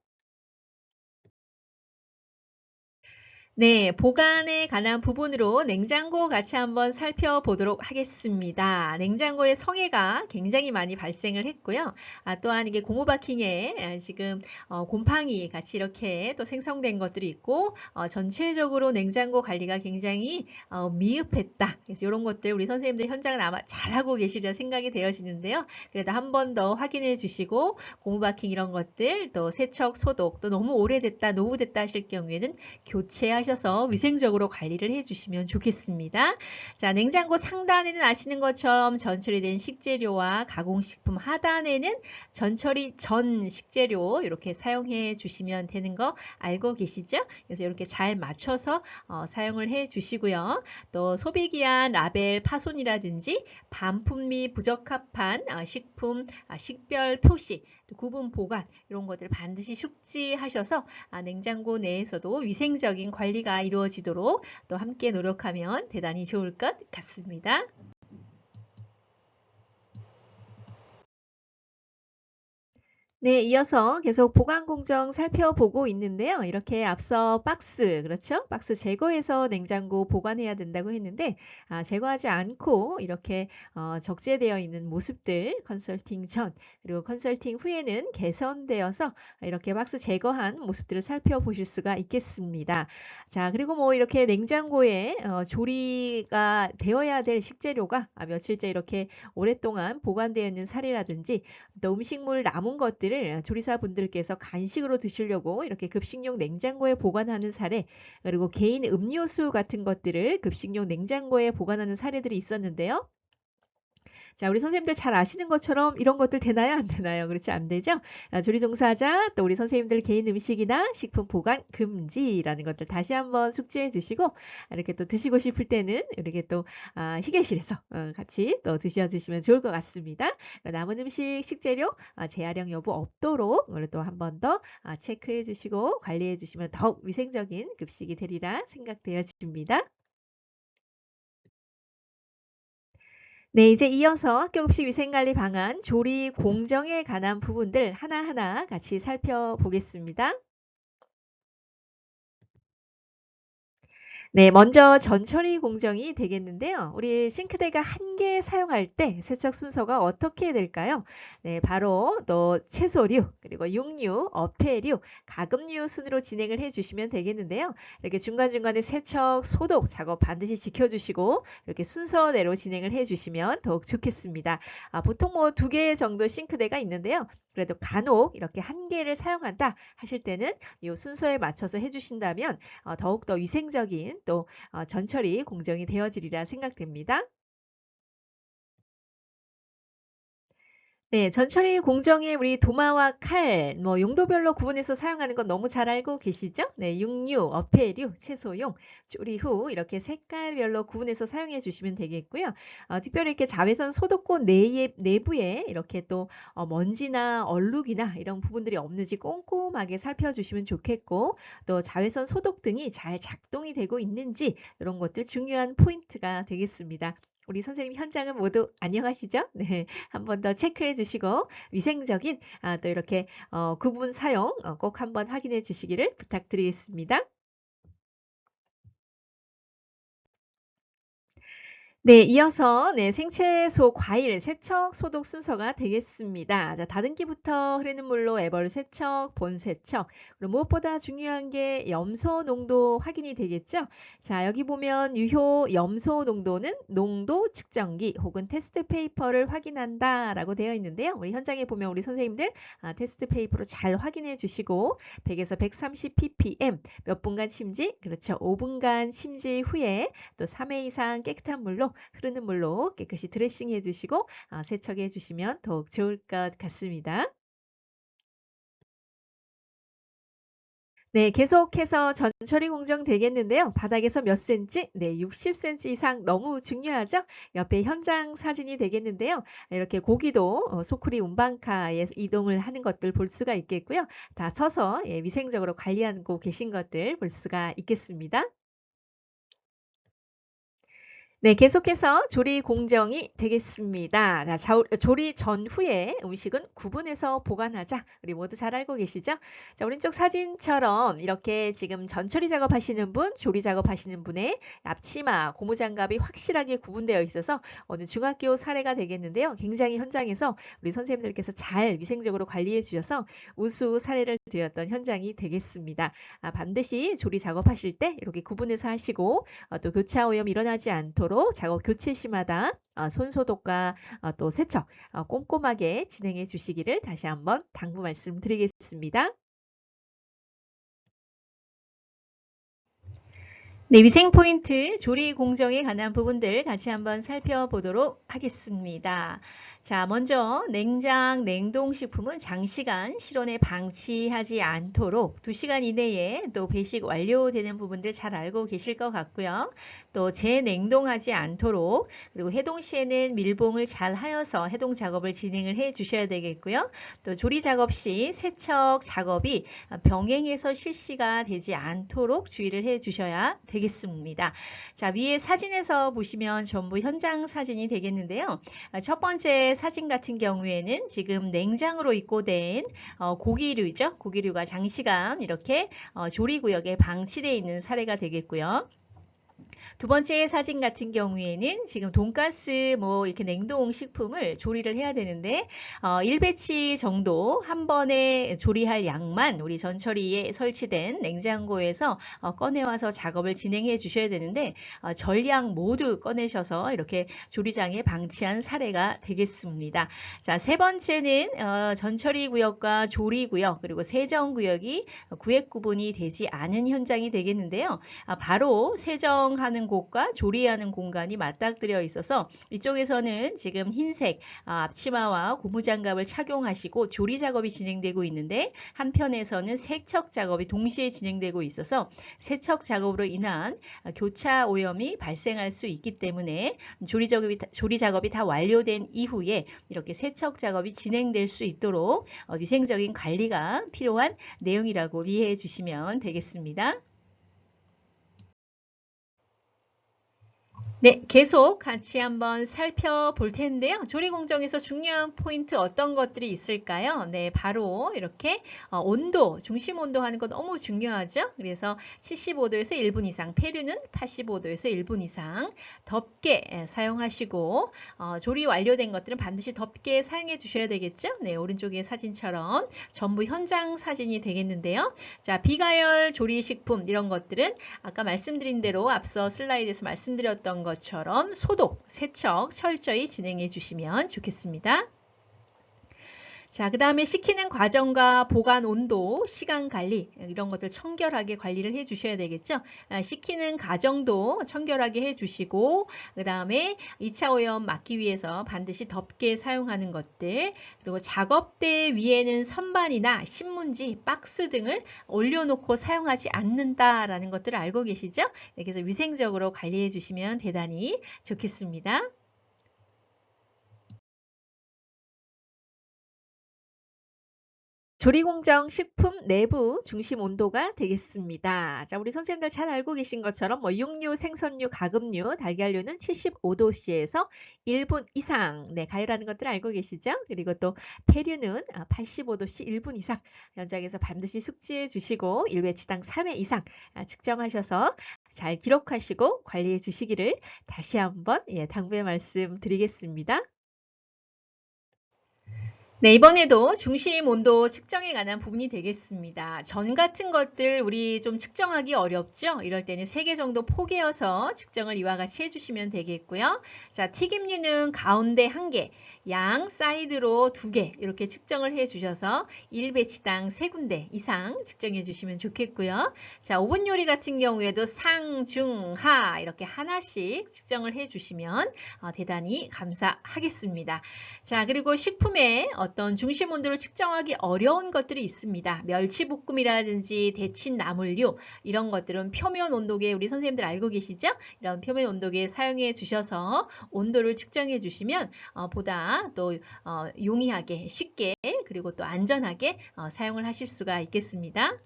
네, 보관에 관한 부분으로 냉장고 같이 한번 살펴보도록 하겠습니다. 냉장고의 성해가 굉장히 많이 발생을 했고요. 또한 이게 고무바킹에 지금 곰팡이 같이 이렇게 또 생성된 것들이 있고 전체적으로 냉장고 관리가 굉장히 미흡했다. 그래서 이런 것들 우리 선생님들 현장은 아마 잘하고 계시리라 생각이 되어지는데요. 그래도 한 번 더 확인해 주시고 고무바킹 이런 것들 또 세척, 소독 또 너무 오래됐다, 노후됐다 하실 경우에는 교체하셔서 위생적으로 관리를 해주시면 좋겠습니다. 자, 냉장고 상단에는 아시는 것처럼 전처리된 식재료와 가공식품 하단에는 전처리 전 식재료 이렇게 사용해 주시면 되는 거 알고 계시죠? 그래서 이렇게 잘 맞춰서 사용을 해 주시고요. 또 소비기한 라벨 파손이라든지 반품 및 부적합한 식품 식별 표시 구분 보관 이런 것들을 반드시 숙지하셔서 냉장고 내에서도 위생적인 관리가 이루어지도록 또 함께 노력하면 대단히 좋을 것 같습니다. 네, 이어서 계속 보관 공정 살펴보고 있는데요. 이렇게 앞서 박스, 그렇죠? 박스 제거해서 냉장고 보관해야 된다고 했는데, 제거하지 않고 이렇게 적재되어 있는 모습들 컨설팅 전, 그리고 컨설팅 후에는 개선되어서 이렇게 박스 제거한 모습들을 살펴보실 수가 있겠습니다. 자, 그리고 이렇게 냉장고에 조리가 되어야 될 식재료가 며칠째 이렇게 오랫동안 보관되어 있는 사례라든지 또 음식물 남은 것들 것들을 조리사분들께서 간식으로 드시려고 이렇게 급식용 냉장고에 보관하는 사례, 그리고 개인 음료수 같은 것들을 급식용 냉장고에 보관하는 사례들이 있었는데요. 자, 우리 선생님들 잘 아시는 것처럼 이런 것들 되나요? 안 되나요? 그렇지, 안 되죠? 조리 종사자, 또 우리 선생님들 개인 음식이나 식품 보관 금지라는 것들 다시 한번 숙지해 주시고, 이렇게 또 드시고 싶을 때는 이렇게 또 휴게실에서 같이 또 드셔주시면 좋을 것 같습니다. 남은 음식, 식재료 재활용 여부 없도록 또 한 번 더 체크해 주시고 관리해 주시면 더욱 위생적인 급식이 되리라 생각되어집니다. 네, 이제 이어서 학교급식 위생관리 방안, 조리 공정에 관한 부분들 하나하나 같이 살펴보겠습니다. 네, 먼저 전처리 공정이 되겠는데요. 우리 싱크대가 한 개 사용할 때 세척 순서가 어떻게 될까요? 네, 바로 또 채소류, 그리고 육류, 어패류, 가금류 순으로 진행을 해주시면 되겠는데요. 이렇게 중간중간에 세척, 소독 작업 반드시 지켜주시고 이렇게 순서대로 진행을 해주시면 더욱 좋겠습니다. 보통 뭐 2개 정도 싱크대가 있는데요. 그래도 간혹 이렇게 한 개를 사용한다 하실 때는 이 순서에 맞춰서 해주신다면 더욱더 위생적인 또 전처리 공정이 되어지리라 생각됩니다. 네, 전처리 공정에 우리 도마와 칼, 뭐 용도별로 구분해서 사용하는 건 너무 잘 알고 계시죠? 네, 육류, 어패류, 채소용, 조리 후 이렇게 색깔별로 구분해서 사용해 주시면 되겠고요. 특별히 이렇게 자외선 소독고 내부에 이렇게 또 먼지나 얼룩이나 이런 부분들이 없는지 꼼꼼하게 살펴주시면 좋겠고, 또 자외선 소독 등이 잘 작동이 되고 있는지 이런 것들 중요한 포인트가 되겠습니다. 우리 선생님 현장은 모두 안녕하시죠? 네. 한 번 더 체크해 주시고 위생적인 또 이렇게 구분 사용 꼭 한번 확인해 주시기를 부탁드리겠습니다. 네, 이어서 네, 생채소, 과일, 세척, 소독 순서가 되겠습니다. 자, 다듬기부터 흐르는 물로 애벌 세척, 본 세척, 그리고 무엇보다 중요한 게 염소 농도 확인이 되겠죠? 자, 여기 보면 유효 염소 농도는 농도 측정기 혹은 테스트 페이퍼를 확인한다라고 되어 있는데요. 우리 현장에 보면 우리 선생님들 테스트 페이퍼로 잘 확인해 주시고 100에서 130 ppm 몇 분간 침지, 그렇죠. 5분간 침지 후에 또 3회 이상 깨끗한 물로 흐르는 물로 깨끗이 드레싱해 주시고 세척해 주시면 더욱 좋을 것 같습니다. 네, 계속해서 전처리 공정 되겠는데요. 바닥에서 몇 cm? 네, 60cm 이상 너무 중요하죠? 옆에 현장 사진이 되겠는데요. 이렇게 고기도 소쿠리 운반카에 이동을 하는 것들 볼 수가 있겠고요. 다 서서 위생적으로 관리하고 계신 것들 볼 수가 있겠습니다. 네, 계속해서 조리 공정이 되겠습니다. 자, 조리 전후에 음식은 구분해서 보관하자. 우리 모두 잘 알고 계시죠? 자, 오른쪽 사진처럼 이렇게 지금 전처리 작업하시는 분, 조리 작업하시는 분의 앞치마, 고무장갑이 확실하게 구분되어 있어서 어느 중학교 사례가 되겠는데요. 굉장히 현장에서 우리 선생님들께서 잘 위생적으로 관리해 주셔서 우수 사례를 드렸던 현장이 되겠습니다. 반드시 조리 작업하실 때 이렇게 구분해서 하시고 또 교차 오염 일어나지 않도록 작업 교체 시마다 손 소독과 또 세척 꼼꼼하게 진행해 주시기를 다시 한번 당부 말씀드리겠습니다. 네, 위생 포인트 조리 공정에 관한 부분들 같이 한번 살펴보도록 하겠습니다. 자, 먼저 냉장, 냉동식품은 장시간 실온에 방치하지 않도록 2시간 이내에 또 배식 완료되는 부분들 잘 알고 계실 것 같고요. 또 재냉동하지 않도록, 그리고 해동 시에는 밀봉을 잘 하여서 해동 작업을 진행을 해 주셔야 되겠고요. 또 조리 작업 시 세척 작업이 병행해서 실시가 되지 않도록 주의를 해 주셔야 되겠습니다. 자, 위에 사진에서 보시면 전부 현장 사진이 되겠는데요. 첫 번째 사진 같은 경우에는 지금 냉장으로 입고된 고기류죠. 고기류가 장시간 이렇게 조리구역에 방치되어 있는 사례가 되겠고요. 두 번째 사진 같은 경우에는 지금 돈가스 뭐 이렇게 냉동 식품을 조리를 해야 되는데 1배치 정도 한 번에 조리할 양만 우리 전처리에 설치된 냉장고에서 꺼내와서 작업을 진행해 주셔야 되는데 전량 모두 꺼내셔서 이렇게 조리장에 방치한 사례가 되겠습니다. 자, 세 번째는 전처리 구역과 조리 구역 그리고 세정 구역이 구획 구분이 되지 않은 현장이 되겠는데요. 바로 세정하는 곳과 조리하는 공간이 맞닥뜨려 있어서 이쪽에서는 지금 흰색 앞치마와 고무장갑을 착용하시고 조리 작업이 진행되고 있는데 한편에서는 세척 작업이 동시에 진행되고 있어서 세척 작업으로 인한 교차 오염이 발생할 수 있기 때문에 조리 작업이 다 완료된 이후에 이렇게 세척 작업이 진행될 수 있도록 위생적인 관리가 필요한 내용이라고 이해해 주시면 되겠습니다. 네, 계속 같이 한번 살펴볼 텐데요. 조리 공정에서 중요한 포인트 어떤 것들이 있을까요? 네, 바로 이렇게 온도, 중심 온도 하는 거 너무 중요하죠. 그래서 75도에서 1분 이상, 폐류는 85도에서 1분 이상 덥게 사용하시고 조리 완료된 것들은 반드시 덥게 사용해 주셔야 되겠죠. 네, 오른쪽의 사진처럼 전부 현장 사진이 되겠는데요. 자, 비가열 조리식품 이런 것들은 아까 말씀드린 대로 앞서 슬라이드에서 말씀드렸던 것처럼 소독, 세척 철저히 진행해 주시면 좋겠습니다. 자, 그 다음에 식히는 과정과 보관 온도, 시간 관리 이런 것들 청결하게 관리를 해 주셔야 되겠죠. 식히는 과정도 청결하게 해 주시고 그 다음에 2차 오염 막기 위해서 반드시 덥게 사용하는 것들 그리고 작업대 위에는 선반이나 신문지, 박스 등을 올려놓고 사용하지 않는다라는 것들을 알고 계시죠? 그래서 위생적으로 관리해 주시면 대단히 좋겠습니다. 조리공정 식품 내부 중심 온도가 되겠습니다. 자, 우리 선생님들 잘 알고 계신 것처럼 육류, 생선류, 가금류, 달걀류는 75도씨에서 1분 이상 가열하는 것들 알고 계시죠? 그리고 또 폐류는 85도씨 1분 이상 현장에서 반드시 숙지해 주시고 1회치당 3회 이상 측정하셔서 잘 기록하시고 관리해 주시기를 다시 한번 당부의 말씀 드리겠습니다. 네, 이번에도 중심 온도 측정에 관한 부분이 되겠습니다. 전 같은 것들 우리 좀 측정하기 어렵죠? 이럴 때는 3개 정도 포개어서 측정을 이와 같이 해주시면 되겠고요. 자, 튀김류는 가운데 1개, 양 사이드로 2개 이렇게 측정을 해주셔서 1배치당 3군데 이상 측정해 주시면 좋겠고요. 자, 오븐 요리 같은 경우에도 상, 중, 하 이렇게 하나씩 측정을 해주시면 대단히 감사하겠습니다. 자, 그리고 식품에 어떤 중심 온도를 측정하기 어려운 것들이 있습니다. 멸치볶음이라든지 데친 나물류 이런 것들은 표면 온도계 우리 선생님들 알고 계시죠? 이런 표면 온도계 사용해 주셔서 온도를 측정해 주시면 보다 또 용이하게 쉽게 그리고 또 안전하게 사용을 하실 수가 있겠습니다.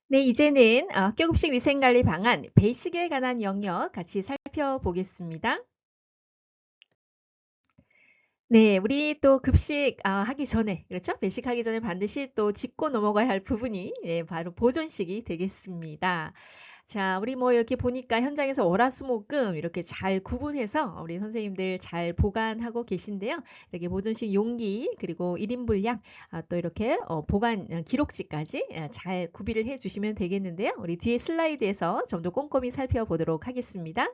네, 이제는 학교급식 위생관리 방안 배식에 관한 영역 같이 살펴보겠습니다. 네, 우리 또 급식 하기 전에, 그렇죠? 배식하기 전에 반드시 또 짚고 넘어가야 할 부분이 바로 보존식이 되겠습니다. 자, 우리 뭐 이렇게 보니까 현장에서 월화수목금 이렇게 잘 구분해서 우리 선생님들 잘 보관하고 계신데요. 이렇게 보존식 용기 그리고 1인 분량 또 이렇게 보관 기록지까지 잘 구비를 해 주시면 되겠는데요. 우리 뒤에 슬라이드에서 좀 더 꼼꼼히 살펴보도록 하겠습니다.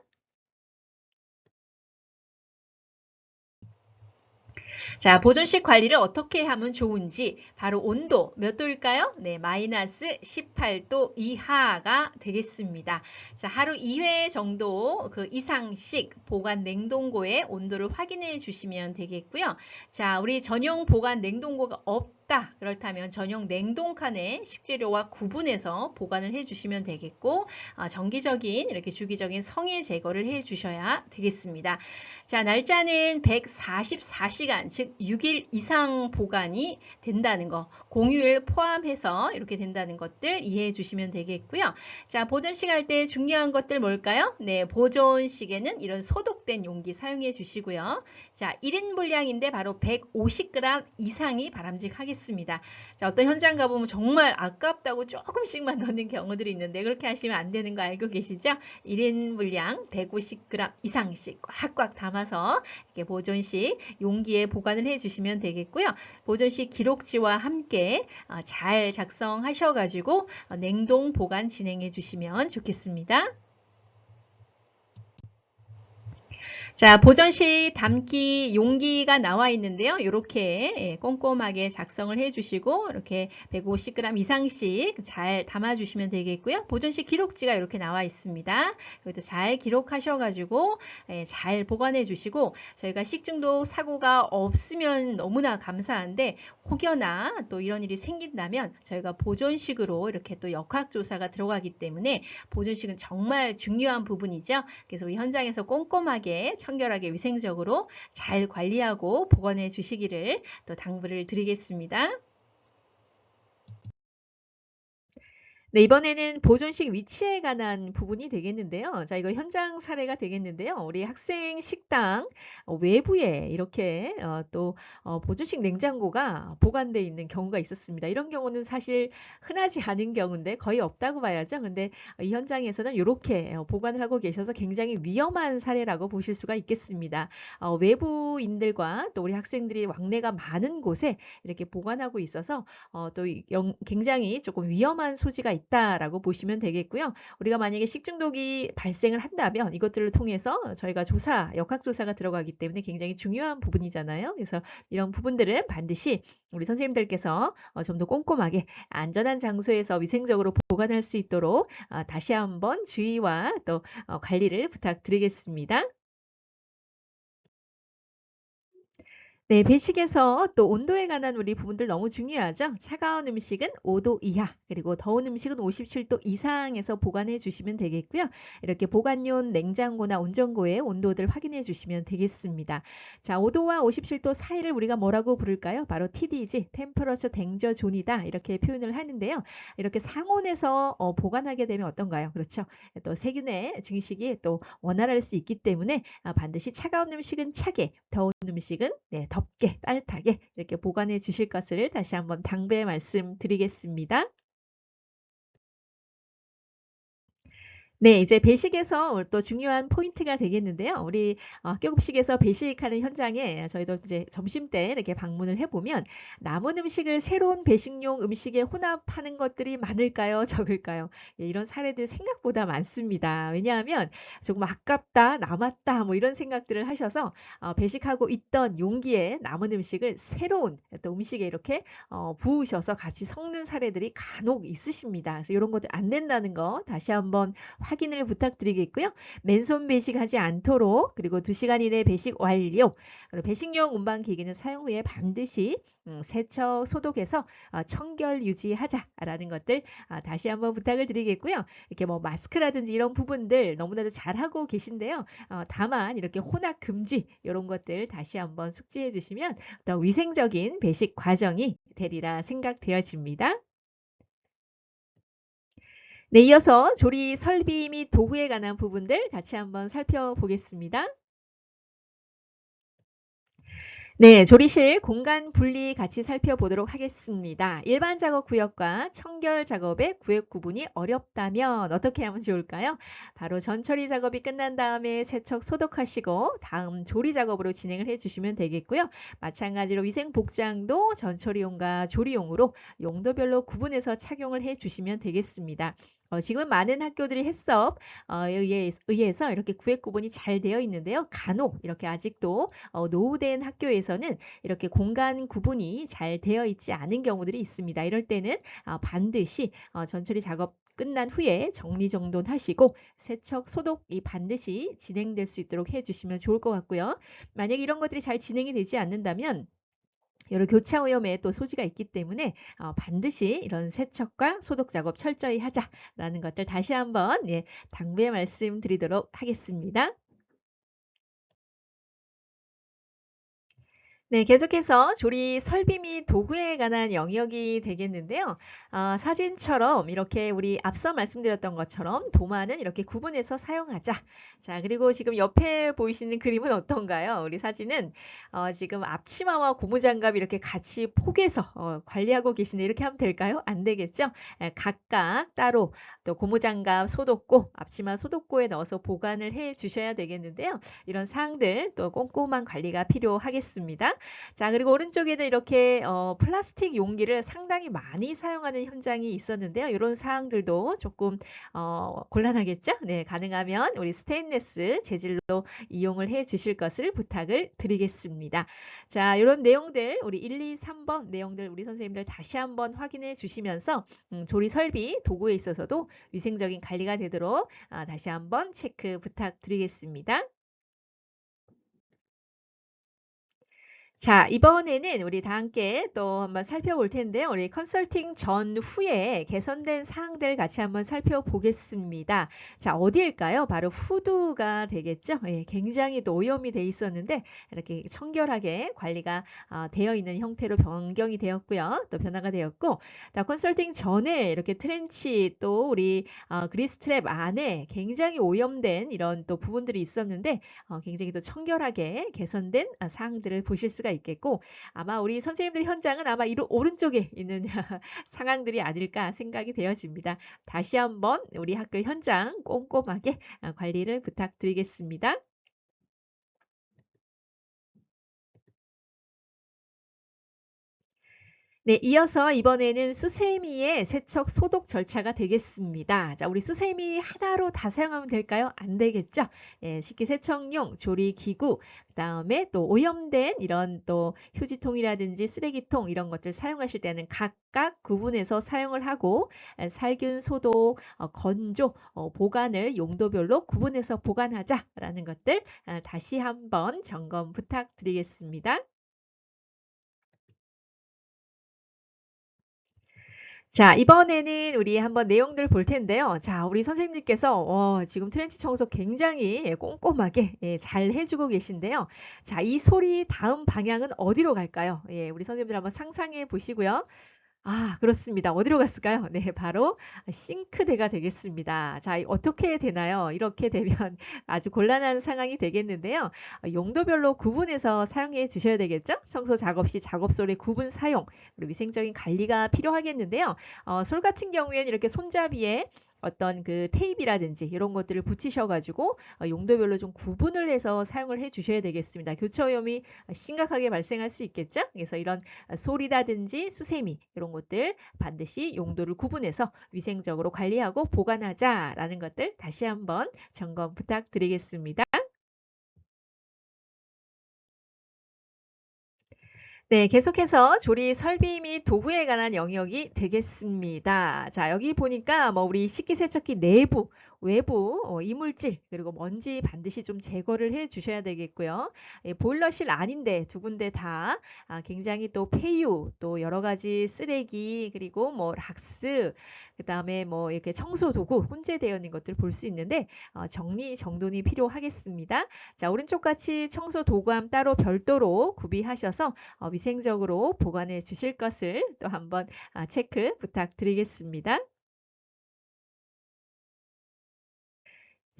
자, 보존식 관리를 어떻게 하면 좋은지 바로 온도 몇 도일까요? 네, 마이너스 18도 이하가 되겠습니다. 자, 하루 2회 정도 그 이상씩 보관 냉동고의 온도를 확인해 주시면 되겠고요. 자, 우리 전용 보관 냉동고가 없다. 그렇다면 전용 냉동칸에 식재료와 구분해서 보관을 해주시면 되겠고 정기적인 이렇게 주기적인 성해 제거를 해주셔야 되겠습니다. 자, 날짜는 144시간 즉 6일 이상 보관이 된다는 거 공휴일 포함해서 이렇게 된다는 것들 이해해 주시면 되겠고요. 자, 보존식 할 때 중요한 것들 뭘까요? 네, 보존식에는 이런 소독된 용기 사용해 주시고요. 자, 1인 분량인데 바로 150g 이상이 바람직하겠습니다. 좋습니다. 자, 어떤 현장 가보면 정말 아깝다고 조금씩만 넣는 경우들이 있는데 그렇게 하시면 안 되는 거 알고 계시죠? 1인 분량 150g 이상씩 꽉꽉 담아서 이렇게 보존식 용기에 보관을 해주시면 되겠고요. 보존식 기록지와 함께 잘 작성하셔가지고 냉동 보관 진행해 주시면 좋겠습니다. 자, 보존식 담기 용기가 나와 있는데요. 이렇게 꼼꼼하게 작성을 해주시고 이렇게 150g 이상씩 잘 담아주시면 되겠고요. 보존식 기록지가 이렇게 나와 있습니다. 이것도 잘 기록하셔가지고 잘 보관해 주시고 저희가 식중독 사고가 없으면 너무나 감사한데 혹여나 또 이런 일이 생긴다면 저희가 보존식으로 이렇게 또 역학조사가 들어가기 때문에 보존식은 정말 중요한 부분이죠. 그래서 우리 현장에서 꼼꼼하게 청결하게 위생적으로 잘 관리하고 보관해 주시기를 또 당부를 드리겠습니다. 네, 이번에는 보존식 위치에 관한 부분이 되겠는데요. 자, 이거 현장 사례가 되겠는데요. 우리 학생 식당 외부에 이렇게 또 보존식 냉장고가 보관되어 있는 경우가 있었습니다. 이런 경우는 사실 흔하지 않은 경우인데 거의 없다고 봐야죠. 근데 이 현장에서는 이렇게 보관을 하고 계셔서 굉장히 위험한 사례라고 보실 수가 있겠습니다. 외부인들과 또 우리 학생들이 왕래가 많은 곳에 이렇게 보관하고 있어서 또 굉장히 조금 위험한 소지가 있다라고 보시면 되겠고요. 우리가 만약에 식중독이 발생을 한다면 이것들을 통해서 저희가 역학조사가 들어가기 때문에 굉장히 중요한 부분이잖아요. 그래서 이런 부분들은 반드시 우리 선생님들께서 좀 더 꼼꼼하게 안전한 장소에서 위생적으로 보관할 수 있도록 다시 한번 주의와 또 관리를 부탁드리겠습니다. 네, 배식에서 또 온도에 관한 우리 부분들 너무 중요하죠. 차가운 음식은 5도 이하, 그리고 더운 음식은 57도 이상에서 보관해 주시면 되겠고요. 이렇게 보관용 냉장고나 온전고의 온도들 확인해 주시면 되겠습니다. 자, 5도와 57도 사이를 우리가 뭐라고 부를까요? 바로 TDG, Temperature Danger Zone이다. 이렇게 표현을 하는데요. 이렇게 상온에서 보관하게 되면 어떤가요? 그렇죠. 또 세균의 증식이 또 원활할 수 있기 때문에 반드시 차가운 음식은 차게, 더운 음식은 덥게 따뜻하게 이렇게 보관해 주실 것을 다시 한번 당부의 말씀드리겠습니다. 네, 이제 배식에서 또 중요한 포인트가 되겠는데요. 우리 학교급식에서 배식하는 현장에 저희도 이제 점심때 이렇게 방문을 해보면 남은 음식을 새로운 배식용 음식에 혼합하는 것들이 많을까요? 적을까요? 예, 이런 사례들 생각보다 많습니다. 왜냐하면 조금 아깝다, 남았다 뭐 이런 생각들을 하셔서 배식하고 있던 용기에 남은 음식을 새로운 또 음식에 이렇게 부으셔서 같이 섞는 사례들이 간혹 있으십니다. 그래서 이런 것들 안 된다는 거 다시 한번 확인을 부탁드리겠고요. 맨손 배식하지 않도록 그리고 2시간 이내 배식 완료. 그리고 배식용 운반기기는 사용 후에 반드시 세척, 소독해서 청결 유지하자라는 것들 다시 한번 부탁을 드리겠고요. 이렇게 뭐 마스크라든지 이런 부분들 너무나도 잘하고 계신데요. 다만 이렇게 혼합 금지 이런 것들 다시 한번 숙지해 주시면 더 위생적인 배식 과정이 되리라 생각되어집니다. 네, 이어서 조리 설비 및 도구에 관한 부분들 같이 한번 살펴보겠습니다. 네, 조리실 공간 분리 같이 살펴보도록 하겠습니다. 일반 작업 구역과 청결 작업의 구역 구분이 어렵다면 어떻게 하면 좋을까요? 바로 전처리 작업이 끝난 다음에 세척 소독하시고 다음 조리 작업으로 진행을 해주시면 되겠고요. 마찬가지로 위생 복장도 전처리용과 조리용으로 용도별로 구분해서 착용을 해주시면 되겠습니다. 지금 많은 학교들이 의해서 이렇게 구획 구분이 잘 되어 있는데요. 간혹 이렇게 아직도 노후된 학교에서는 이렇게 공간 구분이 잘 되어 있지 않은 경우들이 있습니다. 이럴 때는 반드시 전처리 작업 끝난 후에 정리정돈하시고 세척, 소독이 반드시 진행될 수 있도록 해주시면 좋을 것 같고요. 만약 이런 것들이 잘 진행이 되지 않는다면 여러 교차 오염에 또 소지가 있기 때문에 반드시 이런 세척과 소독 작업 철저히 하자라는 것들 다시 한번 당부의 말씀드리도록 하겠습니다. 네, 계속해서 조리 설비 및 도구에 관한 영역이 되겠는데요. 사진처럼 이렇게 우리 앞서 말씀드렸던 것처럼 도마는 이렇게 구분해서 사용하자. 자, 그리고 지금 옆에 보이시는 그림은 어떤가요? 우리 사진은 지금 앞치마와 고무장갑 이렇게 같이 포개서 관리하고 계시네. 이렇게 하면 될까요? 안 되겠죠? 각각 따로 또 고무장갑 소독고, 앞치마 소독고에 넣어서 보관을 해 주셔야 되겠는데요. 이런 사항들 또 꼼꼼한 관리가 필요하겠습니다. 자, 그리고 오른쪽에는 이렇게 플라스틱 용기를 상당히 많이 사용하는 현장이 있었는데요. 이런 사항들도 조금 곤란하겠죠? 네, 가능하면 우리 스테인리스 재질로 이용을 해 주실 것을 부탁을 드리겠습니다. 자, 이런 내용들 우리 1, 2, 3번 내용들 우리 선생님들 다시 한번 확인해 주시면서 조리 설비 도구에 있어서도 위생적인 관리가 되도록 다시 한번 체크 부탁드리겠습니다. 자, 이번에는 우리 다 함께 또 한번 살펴볼 텐데요. 우리 컨설팅 전후에 개선된 사항들 같이 한번 살펴보겠습니다. 자, 어디일까요? 바로 후드가 되겠죠? 예, 굉장히 또 오염이 돼 있었는데 이렇게 청결하게 관리가 되어 있는 형태로 변경이 되었고요. 또 변화가 되었고, 자, 컨설팅 전에 이렇게 트렌치 또 우리 그리스트랩 안에 굉장히 오염된 이런 또 부분들이 있었는데 굉장히 또 청결하게 개선된 사항들을 보실 수가 있겠고 아마 우리 선생님들 현장은 아마 이 오른쪽에 있는 상황들이 아닐까 생각이 되어집니다. 다시 한번 우리 학교 현장 꼼꼼하게 관리를 부탁드리겠습니다. 네, 이어서 이번에는 수세미의 세척 소독 절차가 되겠습니다. 자, 우리 수세미 하나로 다 사용하면 될까요? 안 되겠죠? 예, 식기세척용 조리기구, 그다음에 또 오염된 이런 또 휴지통이라든지 쓰레기통 이런 것들 사용하실 때는 각각 구분해서 사용을 하고 살균 소독, 건조, 보관을 용도별로 구분해서 보관하자라는 것들 다시 한번 점검 부탁드리겠습니다. 자, 이번에는 우리 한번 내용들 볼 텐데요. 자, 우리 선생님께서 지금 트렌치 청소 굉장히 꼼꼼하게 잘 해주고 계신데요. 자, 이 소리 다음 방향은 어디로 갈까요? 예, 우리 선생님들 한번 상상해 보시고요. 그렇습니다. 어디로 갔을까요? 네, 바로 싱크대가 되겠습니다. 자, 어떻게 되나요? 이렇게 되면 아주 곤란한 상황이 되겠는데요. 용도별로 구분해서 사용해 주셔야 되겠죠? 청소 작업 시 작업 소리 구분 사용, 그리고 위생적인 관리가 필요하겠는데요. 솔 같은 경우에는 이렇게 손잡이에 어떤 그 테이프라든지 이런 것들을 붙이셔가지고 용도별로 좀 구분을 해서 사용을 해 주셔야 되겠습니다. 교차 오염이 심각하게 발생할 수 있겠죠? 그래서 이런 솔이라든지 수세미 이런 것들 반드시 용도를 구분해서 위생적으로 관리하고 보관하자라는 것들 다시 한번 점검 부탁드리겠습니다. 네, 계속해서 조리 설비 및 도구에 관한 영역이 되겠습니다. 자, 여기 보니까 뭐 우리 식기세척기 내부, 외부 이물질 그리고 먼지 반드시 좀 제거를 해 주셔야 되겠고요. 예, 보일러실 아닌데 두 군데 다 굉장히 또 폐유, 또 여러 가지 쓰레기 그리고 뭐 락스, 그다음에 뭐 이렇게 청소 도구 혼재되어 있는 것들 볼 수 있는데 정리 정돈이 필요하겠습니다. 자, 오른쪽 같이 청소 도구함 따로 별도로 구비하셔서 위생적으로 보관해 주실 것을 또 한번 체크 부탁드리겠습니다.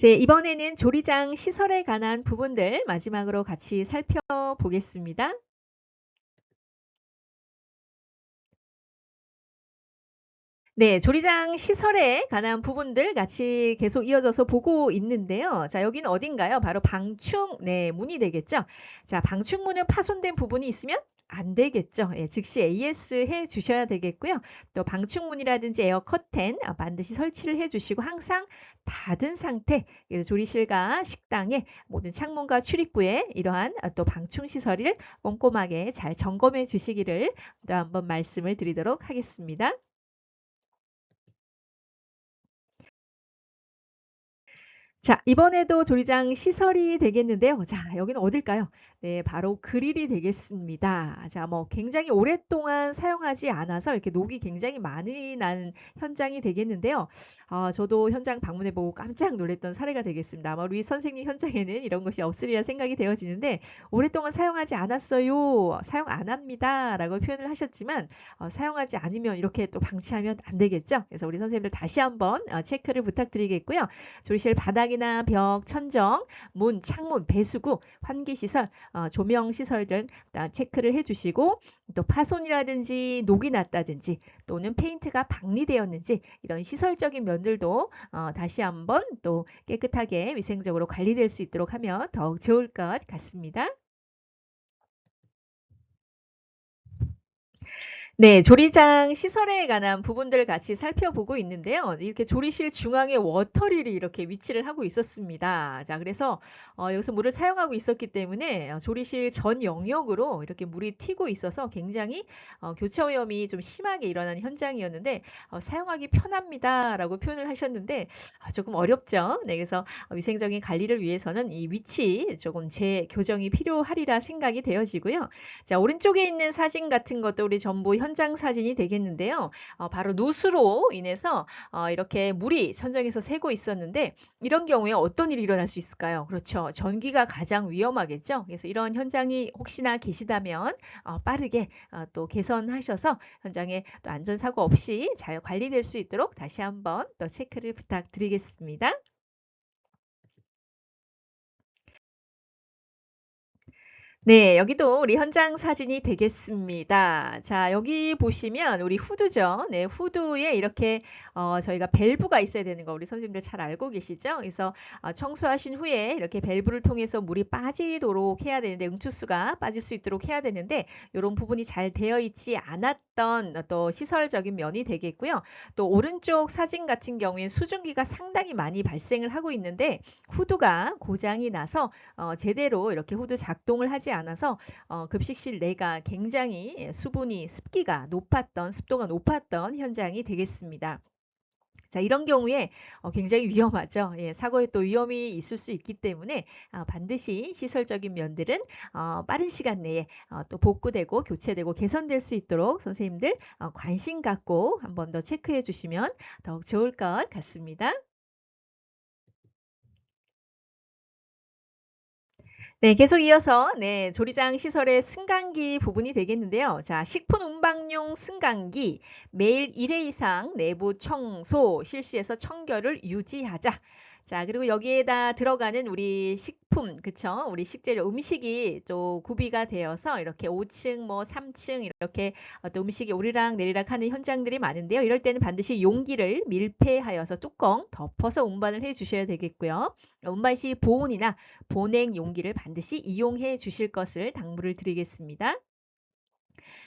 이번에는 조리장 시설에 관한 부분들 마지막으로 같이 살펴보겠습니다. 네, 조리장 시설에 관한 부분들 같이 계속 이어져서 보고 있는데요. 자, 여기는 어딘가요? 바로 방충, 네, 문이 되겠죠? 자, 방충문은 파손된 부분이 있으면 안 되겠죠. 예, 즉시 AS 해 주셔야 되겠고요. 또 방충문이라든지 에어 커튼 반드시 설치를 해 주시고 항상 닫은 상태, 그래서 조리실과 식당의 모든 창문과 출입구에 이러한 또 방충 시설을 꼼꼼하게 잘 점검해 주시기를 또 한번 말씀을 드리도록 하겠습니다. 자, 이번에도 조리장 시설이 되겠는데요. 자, 여기는 어딜까요? 네, 바로 그릴이 되겠습니다. 자, 뭐 굉장히 오랫동안 사용하지 않아서 이렇게 녹이 굉장히 많이 난 현장이 되겠는데요. 저도 현장 방문해 보고 깜짝 놀랐던 사례가 되겠습니다. 아마 우리 선생님 현장에는 이런 것이 없으리라 생각이 되어지는데 오랫동안 사용하지 않았어요. 사용 안 합니다. 라고 표현을 하셨지만 사용하지 않으면 이렇게 또 방치하면 안 되겠죠. 그래서 우리 선생님들 다시 한번 체크를 부탁드리겠고요. 조리실 바닥이나 벽, 천정, 문, 창문, 배수구, 환기시설, 조명시설 등 체크를 해주시고 또 파손이라든지 녹이 났다든지 또는 페인트가 박리되었는지 이런 시설적인 면들도 다시 한번 또 깨끗하게 위생적으로 관리될 수 있도록 하면 더욱 좋을 것 같습니다. 네, 조리장 시설에 관한 부분들을 같이 살펴보고 있는데요. 이렇게 조리실 중앙에 워터릴이 이렇게 위치를 하고 있었습니다. 자, 그래서 여기서 물을 사용하고 있었기 때문에 조리실 전 영역으로 이렇게 물이 튀고 있어서 굉장히 교차 오염이 좀 심하게 일어나는 현장이었는데 사용하기 편합니다라고 표현을 하셨는데 조금 어렵죠. 네, 그래서 위생적인 관리를 위해서는 이 위치 조금 재교정이 필요하리라 생각이 되어지고요. 자, 오른쪽에 있는 사진 같은 것도 우리 전부 현장 사진이 되겠는데요. 바로 누수로 인해서 이렇게 물이 천정에서 새고 있었는데 이런 경우에 어떤 일이 일어날 수 있을까요? 그렇죠. 전기가 가장 위험하겠죠. 그래서 이런 현장이 혹시나 계시다면 빠르게 또 개선하셔서 현장에 또 안전사고 없이 잘 관리될 수 있도록 다시 한번 또 체크를 부탁드리겠습니다. 네, 여기도 우리 현장 사진이 되겠습니다. 자, 여기 보시면 우리 후드죠. 네, 후드에 이렇게 저희가 밸브가 있어야 되는 거 우리 선생님들 잘 알고 계시죠? 그래서 청소하신 후에 이렇게 밸브를 통해서 물이 빠지도록 해야 되는데 응추수가 빠질 수 있도록 해야 되는데 이런 부분이 잘 되어 있지 않았던 또 시설적인 면이 되겠고요. 또 오른쪽 사진 같은 경우에 수증기가 상당히 많이 발생을 하고 있는데 후드가 고장이 나서 제대로 이렇게 후드 작동을 하지 않아서 급식실 내가 굉장히 수분이 습기가 높았던 습도가 높았던 현장이 되겠습니다. 자, 이런 경우에 굉장히 위험하죠. 예, 사고에 또 위험이 있을 수 있기 때문에 반드시 시설적인 면들은 빠른 시간 내에 또 복구되고 교체되고 개선될 수 있도록 선생님들 관심 갖고 한 번 더 체크해 주시면 더욱 좋을 것 같습니다. 네, 계속 이어서 네, 조리장 시설의 승강기 부분이 되겠는데요. 자, 식품 운반용 승강기 매일 1회 이상 내부 청소 실시해서 청결을 유지하자. 자, 그리고 여기에다 들어가는 우리 식품, 그쵸? 우리 식재료, 음식이 또 구비가 되어서 이렇게 5층, 뭐 3층 이렇게 또 음식이 오르락 내리락 하는 현장들이 많은데요. 이럴 때는 반드시 용기를 밀폐하여서 뚜껑 덮어서 운반을 해 주셔야 되겠고요. 운반 시 보온이나 보냉 용기를 반드시 이용해 주실 것을 당부를 드리겠습니다.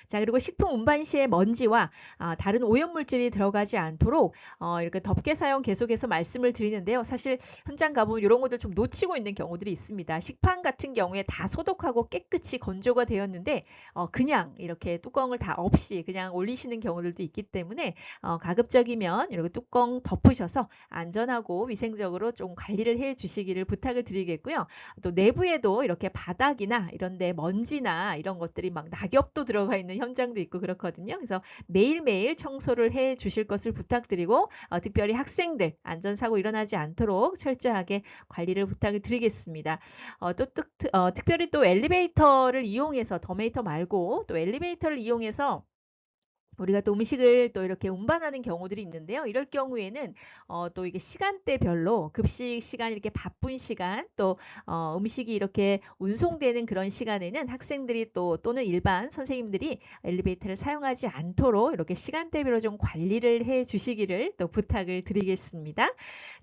자, 그리고 식품 운반 시에 먼지와 다른 오염물질이 들어가지 않도록 이렇게 덮개 사용 계속해서 말씀을 드리는데요. 사실 현장 가보면 이런 것들 좀 놓치고 있는 경우들이 있습니다. 식판 같은 경우에 다 소독하고 깨끗이 건조가 되었는데 그냥 이렇게 뚜껑을 다 없이 그냥 올리시는 경우들도 있기 때문에 가급적이면 이렇게 뚜껑 덮으셔서 안전하고 위생적으로 좀 관리를 해 주시기를 부탁을 드리겠고요. 또 내부에도 이렇게 바닥이나 이런 데 먼지나 이런 것들이 막 낙엽도 들어가 있는 현장도 있고 그렇거든요. 그래서 매일매일 청소를 해 주실 것을 부탁드리고 특별히 학생들 안전사고 일어나지 않도록 철저하게 관리를 부탁을 드리겠습니다. 특별히 또 엘리베이터를 이용해서 더메이터 말고 또 엘리베이터를 이용해서 우리가 또 음식을 또 이렇게 운반하는 경우들이 있는데요. 이럴 경우에는 또 이게 시간대별로 급식 시간 이렇게 바쁜 시간 또 음식이 이렇게 운송되는 그런 시간에는 학생들이 또 또는 일반 선생님들이 엘리베이터를 사용하지 않도록 이렇게 시간대별로 좀 관리를 해 주시기를 또 부탁을 드리겠습니다.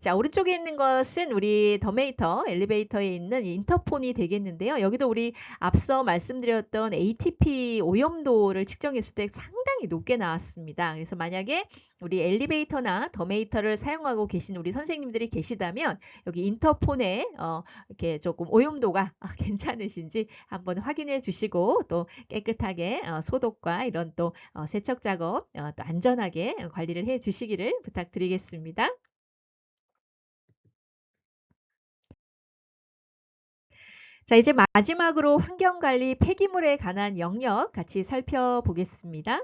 자, 오른쪽에 있는 것은 우리 더메이터 엘리베이터에 있는 인터폰이 되겠는데요. 여기도 우리 앞서 말씀드렸던 ATP 오염도를 측정했을 때 상당히 높게 나왔습니다. 그래서 만약에 우리 엘리베이터나 더메이터를 사용하고 계신 우리 선생님들이 계시다면 여기 인터폰에 이렇게 조금 오염도가 괜찮으신지 한번 확인해 주시고 또 깨끗하게 소독과 이런 또 세척 작업 또 안전하게 관리를 해 주시기를 부탁드리겠습니다. 자, 이제 마지막으로 환경관리 폐기물에 관한 영역 같이 살펴보겠습니다.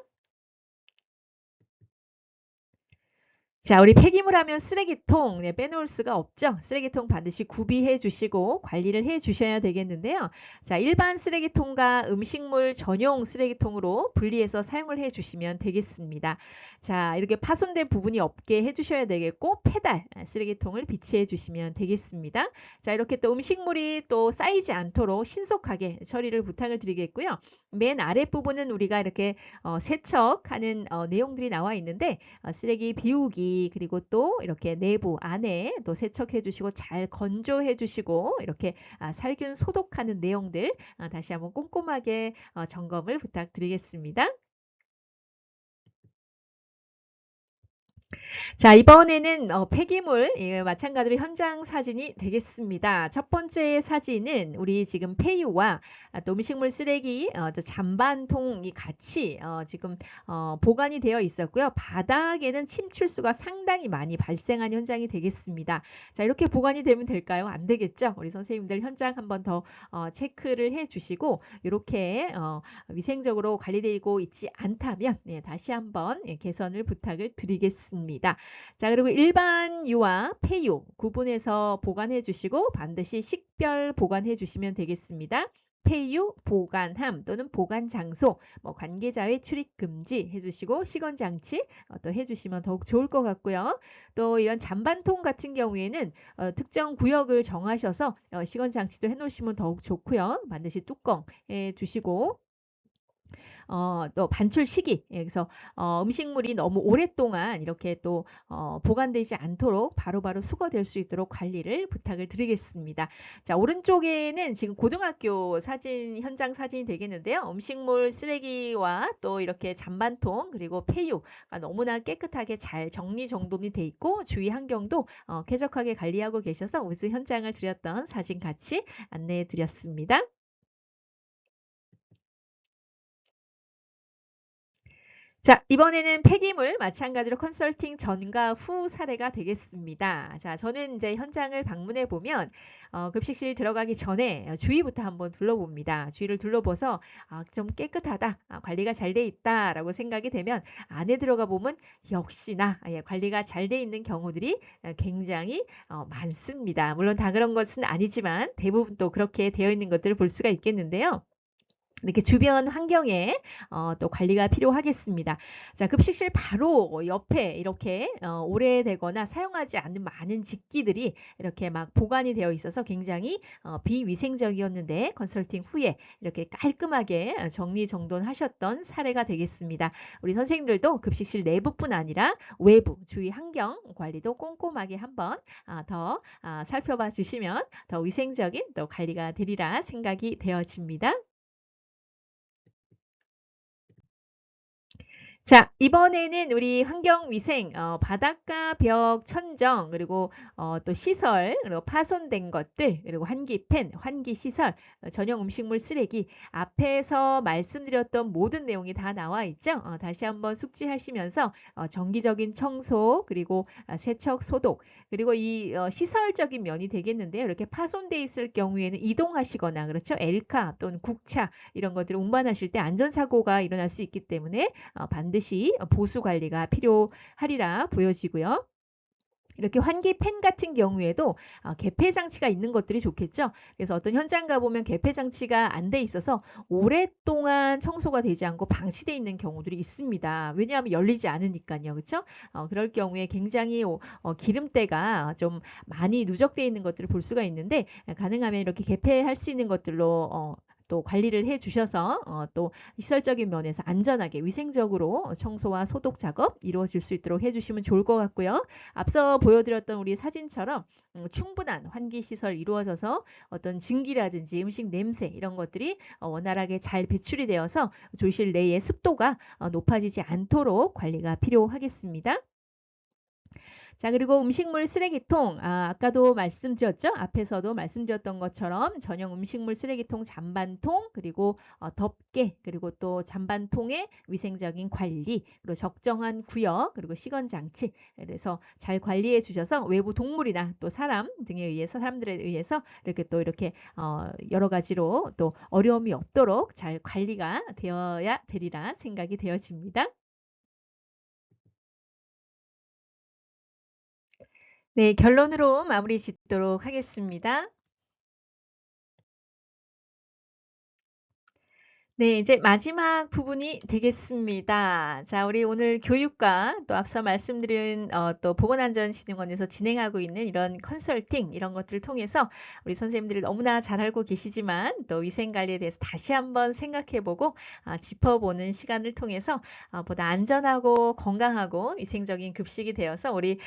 자, 우리 폐기물 하면 쓰레기통 빼놓을 수가 없죠. 쓰레기통 반드시 구비해 주시고 관리를 해 주셔야 되겠는데요. 자, 일반 쓰레기통과 음식물 전용 쓰레기통으로 분리해서 사용을 해 주시면 되겠습니다. 자, 이렇게 파손된 부분이 없게 해 주셔야 되겠고 페달 쓰레기통을 비치해 주시면 되겠습니다. 자, 이렇게 또 음식물이 또 쌓이지 않도록 신속하게 처리를 부탁을 드리겠고요. 맨 아랫부분은 우리가 이렇게 세척하는 내용들이 나와 있는데 쓰레기 비우기 그리고 또 이렇게 내부 안에 또 세척해 주시고 잘 건조해 주시고 이렇게 살균 소독하는 내용들 다시 한번 꼼꼼하게 점검을 부탁드리겠습니다. 자, 이번에는 폐기물 마찬가지로 현장 사진이 되겠습니다. 첫 번째 사진은 우리 지금 폐유와 또 음식물 쓰레기 저 잔반통이 같이 지금 보관이 되어 있었고요. 바닥에는 침출수가 상당히 많이 발생한 현장이 되겠습니다. 자, 이렇게 보관이 되면 될까요? 안 되겠죠? 우리 선생님들 현장 한번 더 체크를 해 주시고 이렇게 위생적으로 관리되고 있지 않다면 다시 한번 개선을 부탁을 드리겠습니다. 자, 그리고 일반 유와 폐유 구분해서 보관해 주시고 반드시 식별 보관해 주시면 되겠습니다. 폐유 보관함 또는 보관 장소 관계자의 출입 금지 해주시고 시건 장치 또 해주시면 더욱 좋을 것 같고요. 또 이런 잔반통 같은 경우에는 특정 구역을 정하셔서 시건 장치도 해놓으시면 더욱 좋고요. 반드시 뚜껑 해주시고 또 반출 시기 그래서 음식물이 너무 오랫동안 이렇게 또 보관되지 않도록 바로바로 수거될 수 있도록 관리를 부탁을 드리겠습니다. 자, 오른쪽에는 지금 고등학교 사진 현장 사진이 되겠는데요. 음식물 쓰레기와 또 이렇게 잔반통 그리고 폐유가 너무나 깨끗하게 잘 정리정돈이 돼 있고 주위 환경도 쾌적하게 관리하고 계셔서 우수 현장을 드렸던 사진 같이 안내해 드렸습니다. 자, 이번에는 폐기물 마찬가지로 컨설팅 전과 후 사례가 되겠습니다. 자, 저는 이제 현장을 방문해 보면 급식실 들어가기 전에 주위부터 한번 둘러봅니다. 주위를 둘러봐서 좀 깨끗하다, 관리가 잘 돼 있다라고 생각이 되면 안에 들어가 보면 역시나 관리가 잘 돼 있는 경우들이 굉장히 많습니다. 물론 다 그런 것은 아니지만 대부분 또 그렇게 되어 있는 것들을 볼 수가 있겠는데요. 이렇게 주변 환경에 또 관리가 필요하겠습니다. 자, 급식실 바로 옆에 이렇게 오래되거나 사용하지 않는 많은 집기들이 이렇게 막 보관이 되어 있어서 굉장히 비위생적이었는데 컨설팅 후에 이렇게 깔끔하게 정리정돈하셨던 사례가 되겠습니다. 우리 선생님들도 급식실 내부뿐 아니라 외부 주위 환경 관리도 꼼꼼하게 한번 더 살펴봐 주시면 더 위생적인 또 관리가 되리라 생각이 되어집니다. 자, 이번에는 우리 환경위생, 바닷가 벽 천정, 그리고 또 시설, 그리고 파손된 것들, 그리고 환기팬, 환기시설, 전용 음식물 쓰레기, 앞에서 말씀드렸던 모든 내용이 다 나와 있죠? 다시 한번 숙지하시면서 정기적인 청소, 그리고 세척, 소독, 그리고 이 시설적인 면이 되겠는데요. 이렇게 파손돼 있을 경우에는 이동하시거나, 그렇죠? 엘카 또는 국차, 이런 것들을 운반하실 때 안전사고가 일어날 수 있기 때문에 반드시 보수 관리가 필요하리라 보여지고요. 이렇게 환기 팬 같은 경우에도 개폐 장치가 있는 것들이 좋겠죠. 그래서 어떤 현장 가보면 개폐 장치가 안 돼 있어서 오랫동안 청소가 되지 않고 방치되어 있는 경우들이 있습니다. 왜냐하면 열리지 않으니까요. 그렇죠? 그럴 경우에 굉장히 기름때가 좀 많이 누적되어 있는 것들을 볼 수가 있는데 가능하면 이렇게 개폐할 수 있는 것들로 또 관리를 해 주셔서 또 시설적인 면에서 안전하게 위생적으로 청소와 소독 작업 이루어질 수 있도록 해주시면 좋을 것 같고요. 앞서 보여드렸던 우리 사진처럼 충분한 환기 시설 이루어져서 어떤 증기라든지 음식 냄새 이런 것들이 원활하게 잘 배출이 되어서 조실 내의 습도가 높아지지 않도록 관리가 필요하겠습니다. 자, 그리고 음식물 쓰레기통. 아까도 말씀드렸죠? 앞에서도 말씀드렸던 것처럼 전용 음식물 쓰레기통 잔반통, 그리고 덮개, 그리고 또 잔반통의 위생적인 관리, 그리고 적정한 구역, 그리고 시건 장치. 그래서 잘 관리해 주셔서 외부 동물이나 또 사람 등에 의해서, 사람들에 의해서 이렇게 여러 가지로 또 어려움이 없도록 잘 관리가 되어야 되리라 생각이 되어집니다. 네, 결론으로 마무리 짓도록 하겠습니다. 네, 이제 마지막 부분이 되겠습니다. 자, 우리 오늘 교육과 또 앞서 말씀드린 또 보건안전진흥원에서 진행하고 있는 이런 컨설팅 이런 것들을 통해서 우리 선생님들이 너무나 잘 알고 계시지만 또 위생관리에 대해서 다시 한번 생각해보고 짚어보는 시간을 통해서 보다 안전하고 건강하고 위생적인 급식이 되어서 우리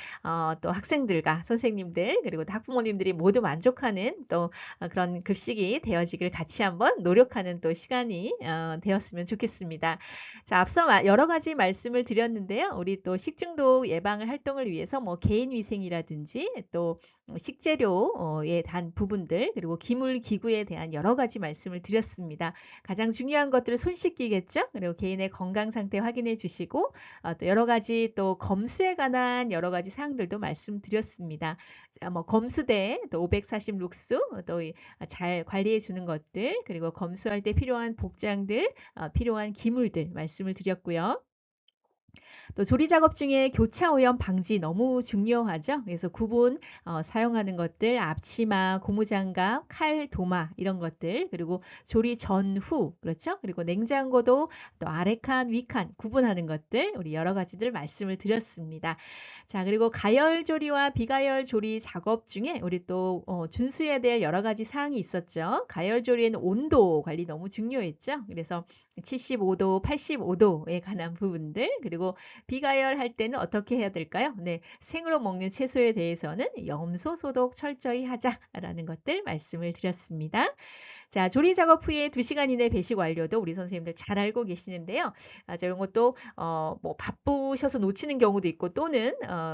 또 학생들과 선생님들 그리고 또 학부모님들이 모두 만족하는 또 그런 급식이 되어지길 같이 한번 노력하는 또 시간이 되었으면 좋겠습니다. 자, 앞서 여러 가지 말씀을 드렸는데요. 우리 또 식중독 예방을 활동을 위해서 뭐 개인 위생이라든지 또 식재료에 대한 부분들 그리고 기물 기구에 대한 여러 가지 말씀을 드렸습니다. 가장 중요한 것들은 손 씻기겠죠. 그리고 개인의 건강 상태 확인해 주시고 또 여러 가지 또 검수에 관한 여러 가지 사항들도 말씀드렸습니다. 뭐 검수대 또 540 룩스 또 잘 관리해 주는 것들 그리고 검수할 때 필요한 복장들 필요한 기물들 말씀을 드렸고요. 또 조리 작업 중에 교차 오염 방지 너무 중요하죠. 그래서 구분 사용하는 것들 앞치마, 고무장갑, 칼, 도마 이런 것들 그리고 조리 전후 그렇죠. 그리고 냉장고도 또 아래칸, 위칸 구분하는 것들 우리 여러 가지들 말씀을 드렸습니다. 자, 그리고 가열 조리와 비가열 조리 작업 중에 우리 또 준수해야 될 여러 가지 사항이 있었죠. 가열 조리에는 온도 관리 너무 중요했죠. 그래서 75도, 85도에 관한 부분들 그리고 비가열할 때는 어떻게 해야 될까요? 네, 생으로 먹는 채소에 대해서는 염소 소독 철저히 하자라는 것들 말씀을 드렸습니다. 자, 조리 작업 후에 2시간 이내 배식 완료도 우리 선생님들 잘 알고 계시는데요. 이런 것도 뭐 바쁘셔서 놓치는 경우도 있고 또는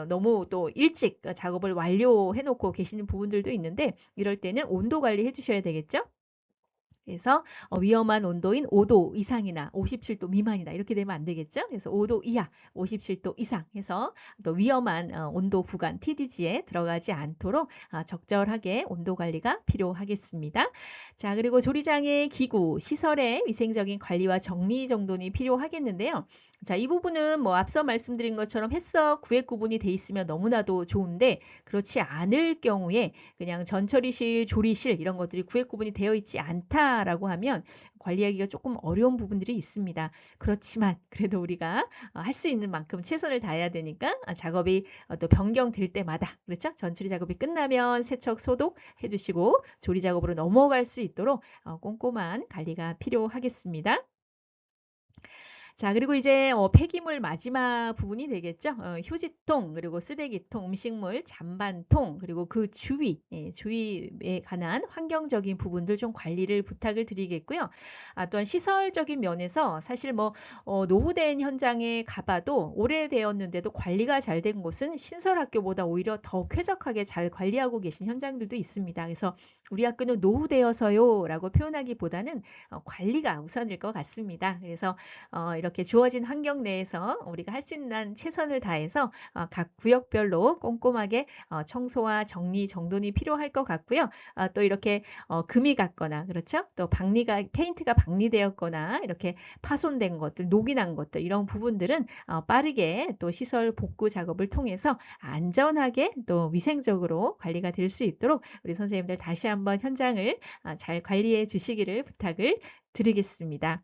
너무 또 일찍 작업을 완료해 놓고 계시는 부분들도 있는데 이럴 때는 온도 관리해 주셔야 되겠죠? 그래서 위험한 온도인 5도 이상이나 57도 미만이다 이렇게 되면 안 되겠죠. 그래서 5도 이하, 57도 이상 해서 또 위험한 온도 구간 TDG에 들어가지 않도록 적절하게 온도 관리가 필요하겠습니다. 자, 그리고 조리장의 기구, 시설의 위생적인 관리와 정리 정돈이 필요하겠는데요. 자, 이 부분은 뭐 앞서 말씀드린 것처럼 해석 구획 구분이 돼 있으면 너무나도 좋은데 그렇지 않을 경우에 그냥 전처리실, 조리실 이런 것들이 구획 구분이 되어 있지 않다라고 하면 관리하기가 조금 어려운 부분들이 있습니다. 그렇지만 그래도 우리가 할 수 있는 만큼 최선을 다해야 되니까 작업이 또 변경될 때마다 그렇죠? 전처리 작업이 끝나면 세척 소독해 주시고 조리 작업으로 넘어갈 수 있도록 꼼꼼한 관리가 필요하겠습니다. 자, 그리고 이제 폐기물 마지막 부분이 되겠죠. 휴지통, 그리고 쓰레기통, 음식물 잔반통, 그리고 그 주위, 주위에 관한 환경적인 부분들 좀 관리를 부탁을 드리겠고요. 또한 시설적인 면에서 사실 뭐 노후된 현장에 가봐도 오래되었는데도 관리가 잘 된 곳은 신설 학교보다 오히려 더 쾌적하게 잘 관리하고 계신 현장들도 있습니다. 그래서 우리 학교는 노후되어서요라고 표현하기보다는 관리가 우선일 것 같습니다. 그래서 이렇게 주어진 환경 내에서 우리가 할 수 있는 최선을 다해서 각 구역별로 꼼꼼하게 청소와 정리, 정돈이 필요할 것 같고요. 또 이렇게 금이 갔거나 그렇죠? 또 페인트가 박리되었거나 이렇게 파손된 것들, 녹이 난 것들 이런 부분들은 빠르게 또 시설 복구 작업을 통해서 안전하게 또 위생적으로 관리가 될 수 있도록 우리 선생님들 다시 한번 현장을 잘 관리해 주시기를 부탁을 드리겠습니다.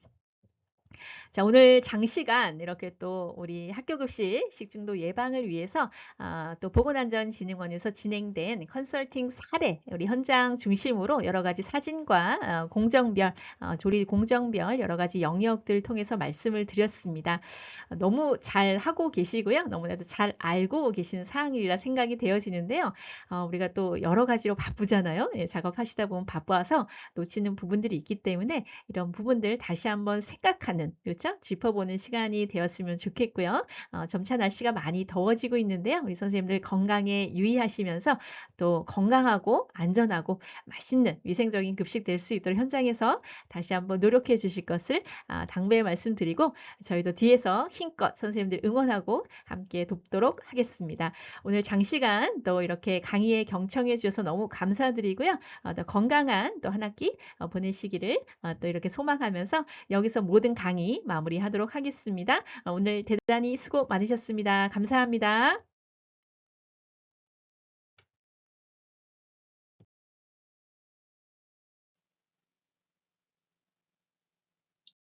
자, 오늘 장시간 이렇게 또 우리 학교급식 식중독 예방을 위해서 또 보건안전진흥원에서 진행된 컨설팅 사례, 우리 현장 중심으로 여러 가지 사진과 공정별, 조리 공정별 여러 가지 영역들을 통해서 말씀을 드렸습니다. 너무 잘 하고 계시고요. 너무나도 잘 알고 계시는 사항이라 생각이 되어지는데요. 우리가 또 여러 가지로 바쁘잖아요. 예, 작업하시다 보면 바빠서 놓치는 부분들이 있기 때문에 이런 부분들 다시 한번 생각하는 알아가는, 그렇죠? 짚어보는 시간이 되었으면 좋겠고요. 점차 날씨가 많이 더워지고 있는데요. 우리 선생님들 건강에 유의하시면서 또 건강하고 안전하고 맛있는 위생적인 급식 될 수 있도록 현장에서 다시 한번 노력해 주실 것을 당부의 말씀드리고 저희도 뒤에서 힘껏 선생님들 응원하고 함께 돕도록 하겠습니다. 오늘 장시간 또 이렇게 강의에 경청해 주셔서 너무 감사드리고요. 더 건강한 또 한 학기 보내시기를 또 이렇게 소망하면서 여기서 모든 강의 마무리하도록 하겠습니다. 오늘 대단히 수고 많으셨습니다. 감사합니다.